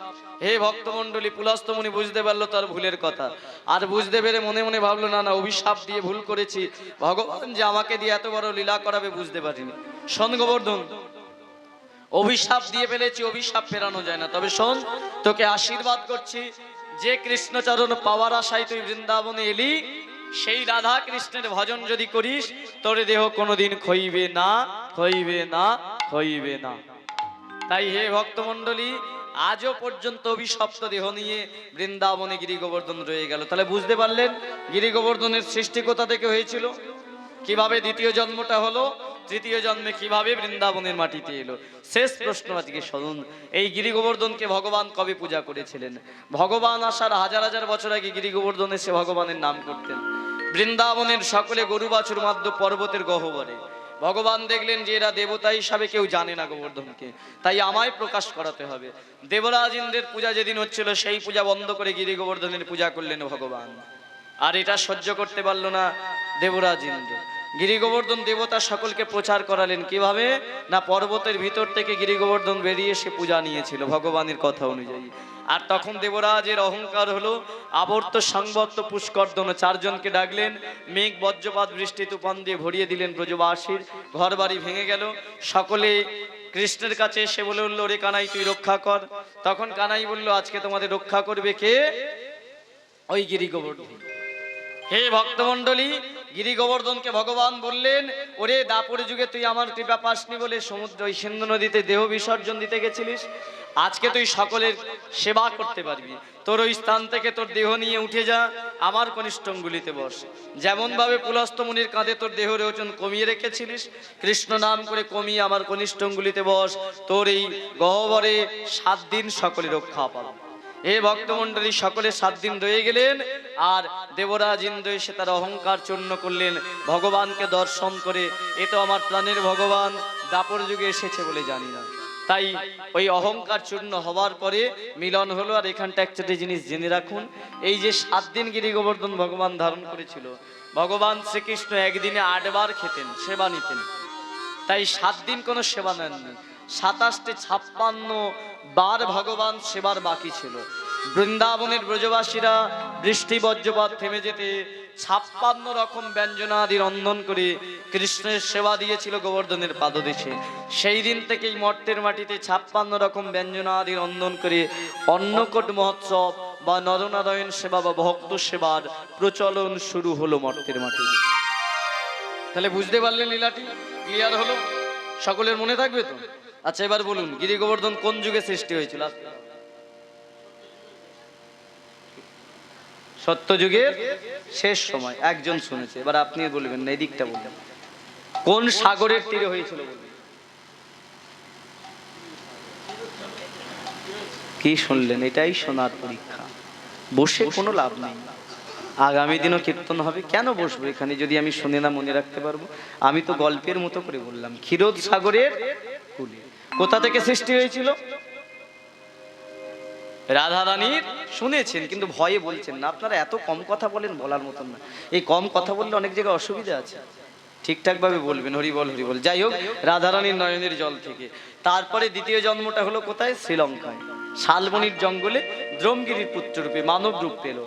হে ভক্তমণ্ডলী, পুলস্ত মুনি বুঝতে পারলো তার ভুলের কথা, আর বুঝতে পেরে মনে মনে ভাবলো না না, অভিশাপ দিয়ে ভুল করেছি, ভগবান যে আমাকে দিয়ে এত বড় লীলা করাবে বুঝতে পারিনি। শোন গোবর্ধন, অভিশাপ দিয়ে ফেলেছি, অভিশাপ ফেরানো যায় না, তবে শোন তোকে আশীর্বাদ করছি, যে কৃষ্ণচরণ পাওয়ার আশায় তুই বৃন্দাবনে এলি, সেই রাধা কৃষ্ণের ভজন যদি করিস, তোর দেহ কোনোদিন ক্ষইবে না, ক্ষইবে না, ক্ষইবে না। তাই হে ভক্তমণ্ডলী, আজও পর্যন্ত অভিশপ্ত দেহ নিয়ে বৃন্দাবনে গিরি গোবর্ধন রয়ে গেল। তাহলে বুঝতে পারলেন গিরি গোবর্ধনের সৃষ্টি কোথা থেকে হয়েছিল, কিভাবে দ্বিতীয় জন্মটা হলো, তৃতীয় জন্মে কিভাবে বৃন্দাবনের মাটিতে এলো। শেষ প্রশ্ন আজকে শুনুন, এই গিরি গোবর্ধনকে ভগবান কবে পূজা করেছিলেন? ভগবান আসার হাজার হাজার বছর আগে গিরি গোবর্ধন এসে ভগবানের নাম করতেন। বৃন্দাবনের সকলে গরু বাছুর মাধ্য পর্বতের গহ্বরে ভগবান দেখলেন যে এরা দেবতা হিসাবে কেউ জানে না গোবর্ধনকে, তাই আমায় প্রকাশ করাতে হবে। দেবরাজ ইন্দ্রের পূজা যেদিন হচ্ছিল, সেই পূজা বন্ধ করে গিরি গোবর্ধনের পূজা করলেন ভগবান। আর এটা সহ্য করতে পারল না দেবরাজ ইন্দ্র। গিরি গোবর্ধন দেবতা সকলকে প্রচার করালেন কিভাবে না, পর্বতের ভিতর থেকে গিরি গোবর্ধন বেরিয়ে এসে পূজা নিয়েছিল ভগবানের কথা অনুযায়ী। আর তখন দেবরাজের অহংকার হলো, আবর্ত সংবর্ত পুষ্কর্দন চারজনকে ডাকলেন, মেঘ বজ্রপাত বৃষ্টি তুফান দিয়ে ভরিয়ে দিলেন ব্রজবাসীর ঘর বাড়ি ভেঙে গেল। সকলে কৃষ্ণের কাছে এসে বলে উঠল, রে কানাই তুই রক্ষা কর। তখন কানাই বলল, আজকে তোমাদের রক্ষা করবে কে? ওই গিরি গোবর্ধন। হে ভক্তমণ্ডলী, গিরি গোবর্ধনকে ভগবান বললেন, ওরে দাপর যুগে তুই আমার কৃপা পাসনি বলে সমুদ্র ওই সিন্ধু নদীতে দেহ বিসর্জন দিতে গেছিলিস, আজকে তুই সকলের সেবা করতে পারবি। তোর ওই স্থান থেকে তোর দেহ নিয়ে উঠে যা, আমার কনিষ্ঠঙ্গুলিতে বস। যেমন ভাবে পুলস্ত মুনির কাঁধে তোর দেহের ওজন কমিয়ে রেখেছিলিস, কৃষ্ণ নাম করে কমিয়ে আমার কনিষ্ঠঙ্গুলিতে বস। তোর এই গহ্বরে 7 দিন সকলে রক্ষা পাবে। হে ভক্তমণ্ডলী, সকলে 7 দিন রয়ে গেলেন। আর দেবরাজ ইন্দ্র এসে তার অহংকার চূর্ণ করলেন ভগবানকে দর্শন করে, এ তো আমার প্রাণের ভগবান দাপর যুগে এসেছে বলে জানি না। তাই ওই অহংকার চূর্ণ হওয়ার পরে মিলন হলো। আর এখানটা একটা জিনিস জেনে রাখুন, এই যে 7 দিন গিরি গোবর্ধন ভগবান ধারণ করেছিল, ভগবান শ্রীকৃষ্ণ একদিনে 8 বার খেতেন, সেবা নিতেন। তাই 7 দিন কোনো সেবা নেননি, 27-56 বার ভগবান সেবার বাকি ছিল। বৃন্দাবনের ব্রজবাসীরা বৃষ্টি বজ্রপাত থেমে যেতে 56 রকম ব্যঞ্জনাদি রন্ধন করে কৃষ্ণের সেবা দিয়েছিল গোবর্ধনের পাদদেশে। সেই দিন থেকেই মর্তের মাটিতে 56 রকম ব্যঞ্জনাদি রন্ধন করে অন্নকূট মহোৎসব বা নরনারায়ণ সেবা বা ভক্ত সেবার প্রচলন শুরু হলো মর্তের মাটিতে। তাহলে বুঝতে পারলেন লীলাটি ক্লিয়ার হলো? সকলের মনে থাকবে তো? আচ্ছা, এবার বলুন গিরি গোবর্ধন কোন যুগে সৃষ্টি হয়েছিল? সত্যযুগের শেষ সময়। একজন শুনেছে, এবার আপনি বলবেন না, এই দিকটা বলবেন। কোন সাগরের তীরে হয়েছিল বলবেন? কি শুনলেন? এটাই শোনার পরীক্ষা, বসে কোনো লাভ নেই। আগামী দিনও কীর্তন হবে, কেন বসবো এখানে যদি আমি শুনে না মনে রাখতে পারবো? আমি তো গল্পের মতো করে বললাম, ক্ষীরোদ সাগরের কূলে। কোথা থেকে সৃষ্টি হয়েছিল? রাধারানীর। শুনেছেন কিন্তু ভয়ে বলছেন না। আপনারা এত কম কথা বলেন, বলার মতন না। এই কম কথা বললে অনেক জায়গায় অসুবিধা আছে, ঠিকঠাক ভাবে বলবেন, হরিবল হরিবল। যাই হোক, রাধারানীর নয়নের জল থেকে। তারপরে দ্বিতীয় জন্মটা হলো কোথায়? শ্রীলঙ্কায় শালবনির জঙ্গলে দ্রোমগিরির পুত্ররূপে মানব রূপ পেল।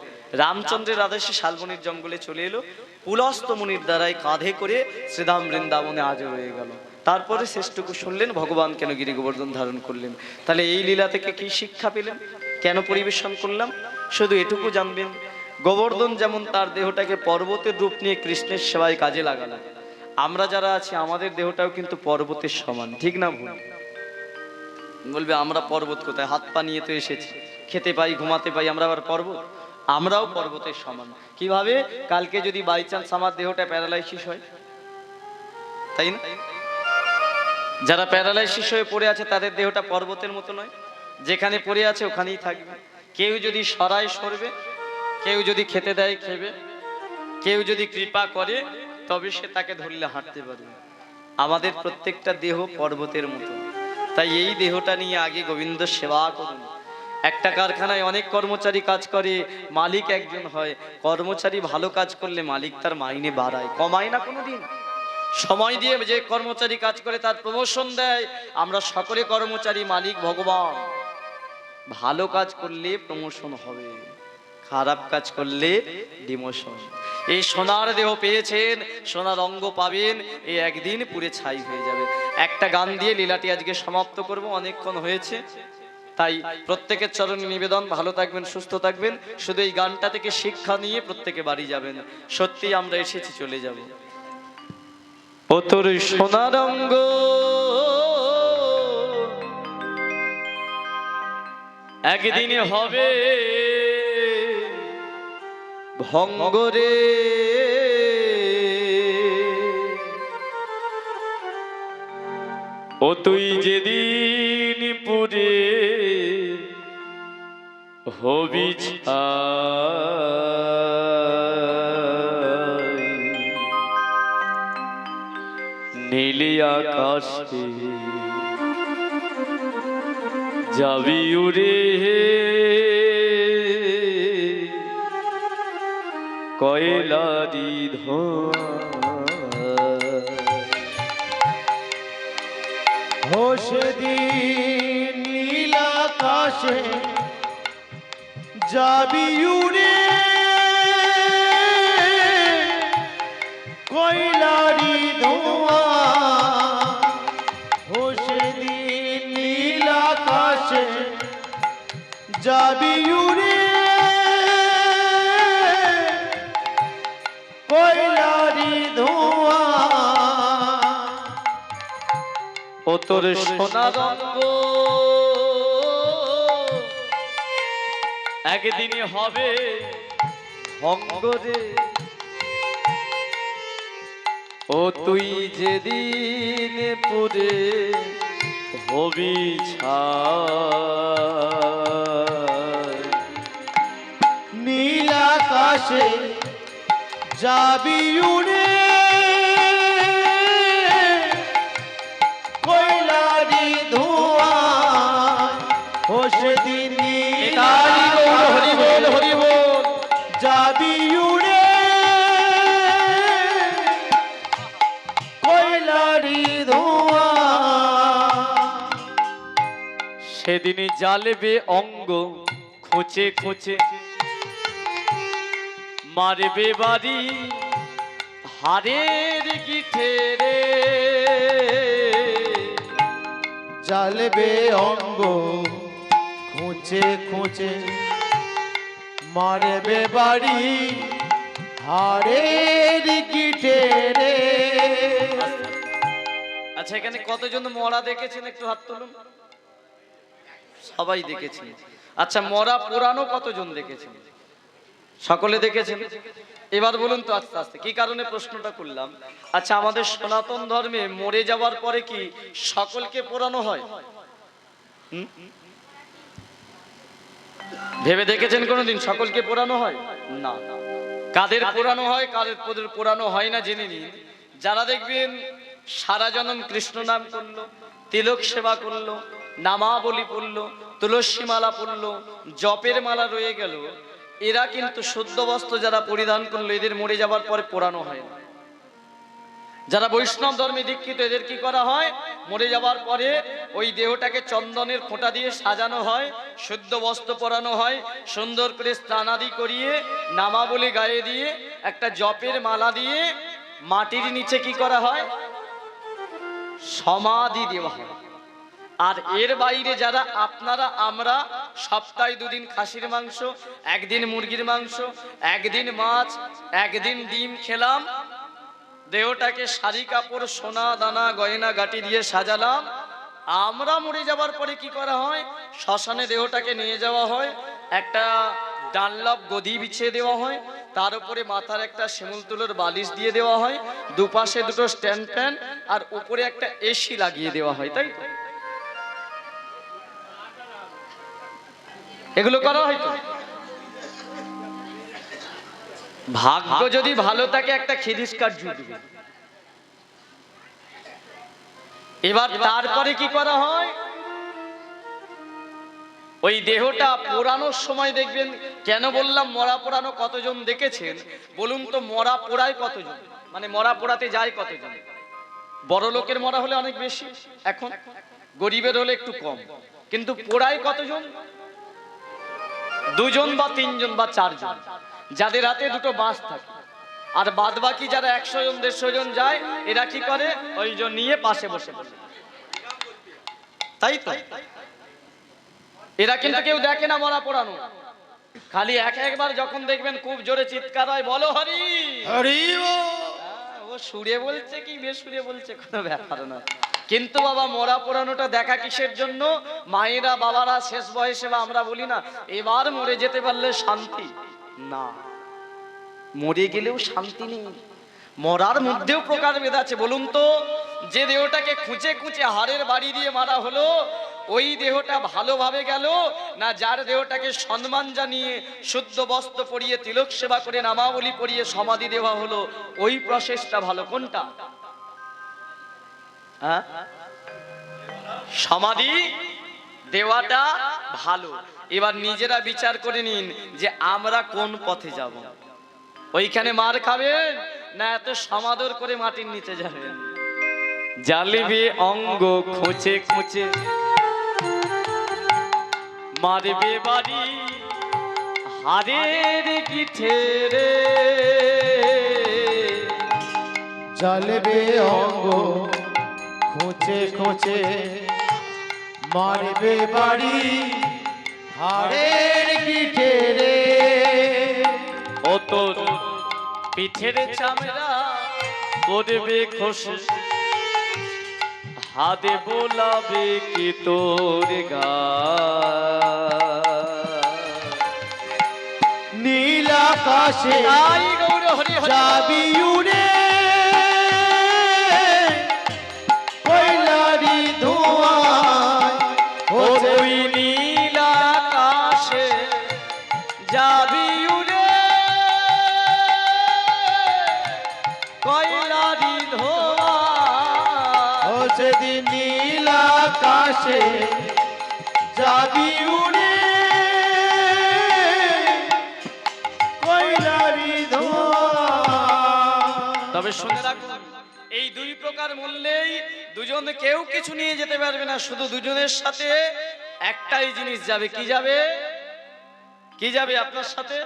রামচন্দ্রের আদেশে শালবনির জঙ্গলে চলে এলো, পুলস্ত মুনির দ্বারাই কাঁধে করে শ্রীধাম বৃন্দাবনে আজ রয়ে গেল। তারপরে শেষটুকু শুনলেন, ভগবান কেন গিরি গোবর্ধন ধারণ করলেন। তাহলে এই লীলা থেকে কি শিক্ষা পেলেন, কেন পরিবেশন করলাম? শুধু এটুকু জানবেন, গোবর্ধন যেমন তার দেহটাকে পর্বতের রূপ নিয়ে কৃষ্ণের সেবায় কাজে লাগালেন, আমরা যারা আছি আমাদের দেহটাও কিন্তু পর্বতের সমান, ঠিক না ভুল? বলবে আমরা পর্বত কোথায়, হাত পা নিয়ে তো এসেছি, খেতে পাই ঘুমাতে পাই, আমরা আবার পর্বত? আমরাও পর্বতের সমান। কিভাবে? কালকে যদি বাই চান্স আমার দেহটা প্যারালাইসিস হয়, তাই না? যারা প্যারালাইসিস হয়ে পড়ে আছে তাদের দেহটা পর্বতের মতো নয়, যেখানে পড়ে আছে ওখানেই থাকবে। কেউ যদি সরায় সরবে, কেউ যদি খেতে দেয় খেবে, কেউ যদি কৃপা করে তবে সে তাকে ধরলে হাঁটতে পারবে। আমাদের প্রত্যেকটা দেহ পর্বতের মতো, তাই এই দেহটা নিয়ে আগে গোবিন্দ সেবা করুন। একটা কারখানায় অনেক কর্মচারী কাজ করে, মালিক একজন হয়। কর্মচারী ভালো কাজ করলে মালিক তার মাইনে বাড়ায়, কমায় না কোনোদিন। সময় দিয়ে যে কর্মচারী কাজ করে তার প্রমোশন দেয়। আমরা সকলে কর্মচারী, মালিক ভগবান। ভালো কাজ করলে প্রমোশন হবে, খারাপ কাজ করলে ডিমোশন। এই সোনার দেহ পেয়েছেন, সোনার অঙ্গ পাবেন, এই একদিন পুরে ছাই হয়ে যাবে। একটা গান দিয়ে লীলাটি আজকে সমাপ্ত করব, অনেকক্ষণ হয়েছে। তাই প্রত্যেকের চরণে নিবেদন, ভালো থাকবেন, সুস্থ থাকবেন। শুধু এই গানটা থেকে শিক্ষা নিয়ে প্রত্যেকে বাড়ি যাবেন। সত্যি আমরা এসেছি, চলে যাব। ও তোর সোনার অঙ্গ একদিন হবে ভঙ্গরে, ও তুই যেদিন পুরে হবি ছাই, নীলি আকাশে যাবি উড়ে, কয়লারি ধোঁয়া সেদিন নীল আকাশে যাবি উড়ে, কয়লারি ধোঁয়া। সেদিন নীল আকাশে যাবি উড়ে, কয়লারি ধোঁয়া। ও তোর সোনার অঙ্গ একদিন হবে ভঙ্গরে, ও তুই যেদিন পুরে হবি ছাই, নীল আকাশে যাবি উড়ে, কয়লারি ধোঁয়া। সেদিন নীল আকাশে যাবি উড়ে, কয়লারি ধোঁয়া। সেদিন জ্বালবে অঙ্গ খুঁচে খুঁচে, মারবে বাড়ি হারের গিঠে রে, জ্বালবে অঙ্গ খুঁচে খুঁচে, মারবে বাড়ি হাড়ের গিটে রে। আচ্ছা, এখানে কতজন মরা দেখেছেন? একটু হাত তুলুন। সবাই দেখেছেন। আচ্ছা, মরা পুরানো কতজন দেখেছেন? সকলে দেখেছেন। এবার বলুন তো আস্তে আস্তে কি কারণে প্রশ্নটা করলাম। আচ্ছা, আমাদের সনাতন ধর্মে মরে যাওয়ার পরে কি সকলকে পোড়ানো হয়? ভেবে দেখেছেন কোনোদিন সকলকে পোড়ানো হয়? না। কাদের পোড়ানো হয়, কাদের পোড়ানো হয় না জেনে নিন। যারা দেখবেন সারা জনম কৃষ্ণ নাম করলো, তিলক সেবা করলো, নামাবলী পড়লো, তুলসী মালা পড়লো, জপের মালা রয়ে গেল, এরা কিন্তু শুদ্ধ বস্ত্র যারা পরিধান করলো, এদের মরে যাবার পরে পোড়ানো হয় না। যারা বৈষ্ণব ধর্মে দীক্ষিত এদের কি করা হয়, মরে যাওয়ার পরে ওই দেহটাকে চন্দনের ফোঁটা দিয়ে সাজানো হয়, শুদ্ধ বস্ত্র পরানো হয়, সুন্দর করে স্নানাদি করিয়ে নামাবলী গায়ে দিয়ে একটা জপের মালা দিয়ে মাটির নিচে কি করা হয়, সমাধি দেওয়া হয়। আর এর বাইরে যারা আপনারা আমরা সপ্তাহে 2 দিন খাসির মাংস, একদিন মুরগির মাংস, একদিন মাছ, একদিন ডিম খেলাম, দেহটাকে শাড়ি কাপড় সোনা দানা গয়না গাটি দিয়ে সাজালাম, আমরা মরে যাবার পরে কি করা হয়, শ্মশানে দেহটাকে নিয়ে যাওয়া হয়, একটা ডানলপ গদি বিছিয়ে দেওয়া হয়, তার উপরে মাথার একটা শিমুল তুলোর বালিশ দিয়ে দেওয়া হয়, দুপাশে দুটো স্ট্যান্ড ফ্যান আর উপরে একটা এসি লাগিয়ে দেওয়া হয়, তাই তো? এগুলো করা হয় তো। ভাগ্য যদি ভালো থাকে একটা খিরিস কাঠ জুটবে। এবার তারপরে কি করা হয়, ওই দেহটা পোড়ানোর সময় দেখবেন, কেন বললাম মরা পোড়ানো, কতজন দেখেছেন বলুন তো? মরা পোড়ায় কতজন, মানে মরা পোড়াতে যায় কতজন? বড় লোকের মরা হলে অনেক বেশি, এখন গরিবের হলে একটু কম, কিন্তু পোড়ায় কতজন? 2 জন বা 3 জন বা 4 জন, যাদের হাতে দুটো বাঁশ থাকে। আর বাদ বাকি যারা 100 জন 150 জন যায়, এরা কি করে, ওই জন নিয়ে পাশে বসে বসে, তাই তো? এরা কিন্তু কেউ দেখে না মরা পোড়ানো, খালি একবার যখন দেখবেন খুব জোরে চিৎকার হয়, বলো হরি হরি বল। ও সুরে বলছে কি বেসুরে বলছে কোনো ব্যাপার না, কিন্তু বাবা মরা পোড়ানোটা দেখা কিসের জন্য? মায়েরা বাবারা শেষ বয়সে বা আমরা বলি না এবার মরে যেতে পারলে শান্তি, না, মরে গেলেও শান্তি নেই। মরার মধ্যেও প্রকারভেদ আছে। বলুন তো, যে দেহটাকে খুঁচে খুঁচে হাড়ের বাড়ি দিয়ে মারা হলো, ওই দেহটা ভালোভাবে গেল না যার দেহটাকে সম্মান জানিয়ে শুদ্ধ বস্ত্র পরিয়ে তিলক সেবা করে নামাবলী পরিয়ে সমাধি দেওয়া হলো, ওই প্রসেসটা ভালো? কোনটা? হ্যাঁ, সমাধি দেওয়াটা ভালো। এবার নিজেরা বিচার করে নিন যে আমরা কোন পথে যাব, ওইখানে মার খাবেন না এত সমাদর করে মাটির নিচে যাবেন? জ্বালিবে অঙ্গ খুঁচে খুঁচে, মারবে বাড়ি হাড়ের গিঠে রে, জ্বলবে অঙ্গ খোঁচে খোঁচে, মারবে বাড়ি হাড়ের গিঠে রে। ও তোর পিঠের চামড়া করবে খসে, হাতে বোলাবে কি তোর গা, নীল আকাশে আই গৌর হরি হরি যাবি উড়ে, কয়লারি ধোঁয়ায় ও তুই নীল আকাশে যাবি উড়ে, কয়লারি ধোঁয়া, ও সেদিন নীল আকাশে যাবি উড়ে, কয়লারি ধোঁয়া। তবে শুনে রাখুন, এই 2 প্রকার মূল্যেই দুজন কেউ কিছু নিয়ে যেতে পারবে না, শুধু দুজনের সাথে একটাই জিনিস যাবে। কি যাবে? কি যাবে আপনার সাথে?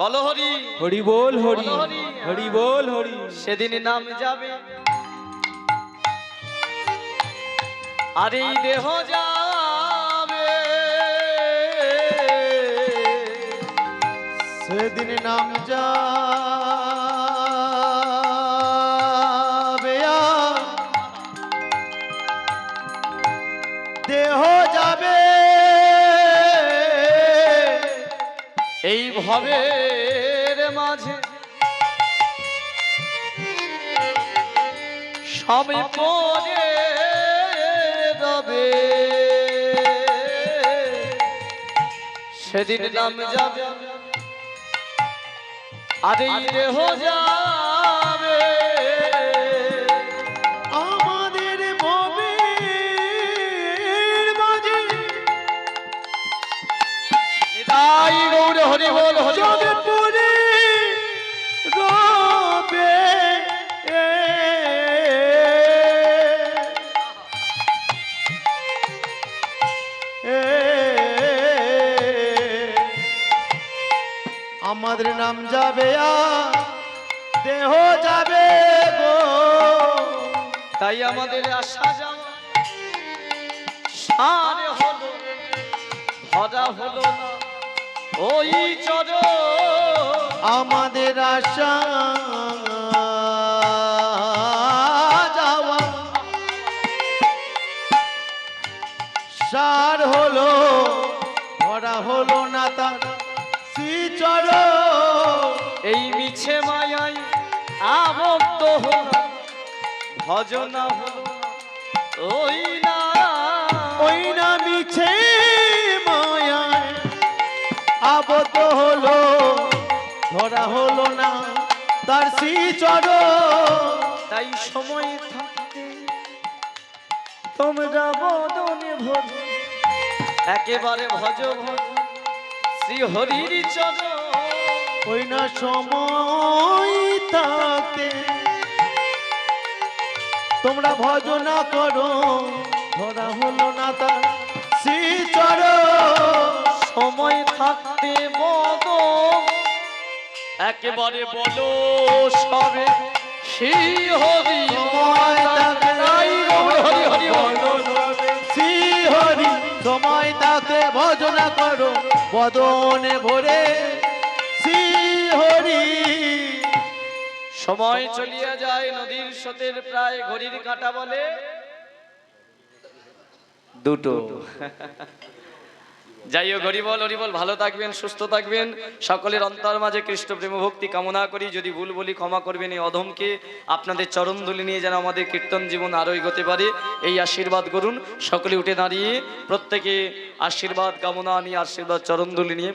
বলো হরি হরি বল হরি, বলো হরি, হরি বল হরি। সেদিন নাম যাবে, আর এই দেহ যাবে, সেদিন নাম যাবে, দেহ যাবে, এই ভবের মাঝে সবে পরে রবে, সেদিন নাম যাবে, আর এই দেহ যাবে, আমাদের ভবের মাঝে তাই গৌর হরি বল হরি বল। সবে পরে রবে, এ আমাদের নাম যাবে আর দেহ যাবে গো, তাই আমাদের আশা যাওয়া সারে হলো ভরা হলো না ওই চরণ। আমাদের আশা যাওয়া সার হলো ভরা হলো না তার শ্রীচর। এই মিছে মায়াই আবদ্ধ হলো ভজনা হলো ওই না ওই না মিছে মায়ায় আবদ্ধ হলো ধরা হলো না তার শ্রীচর। তাই সময় থাকতে তোমরা বদনে ভজ একেবারে ভজ ভজ শ্রী হরির চরণ। ওই না সময় থাকতে তোমরা ভজনা করো ধরা হলো না তার শ্রীচর। সময় থাকতে বদ একেবারে বলো সবে শ্রী হরি। সময় থাকতে হরি হরি বলো শ্রী হরি সময় থাকতে ভজনা করো বদনে ভরে শ্রী হরি। সময় চলিয়া যায় নদীর স্রোতের প্রায় ঘড়ির কাঁটা বলে দুটো। যাই হোক হরিবল হরিবল, ভালো থাকবেন, সুস্থ থাকবেন, সকলের অন্তর মাঝে কৃষ্ণ প্রেম ভক্তি কামনা করি। যদি ভুল বলি ক্ষমা করবেন। এই অধমকে আপনাদের চরণ ধুলি নিয়ে যেন আমাদের কীর্তন জীবন আরো এগোতে পারে এই আশীর্বাদ করুন। সকলে উঠে দাঁড়িয়ে প্রত্যেকে আশীর্বাদ কামনা নিয়ে আশীর্বাদ চরণ ধুলি নিয়ে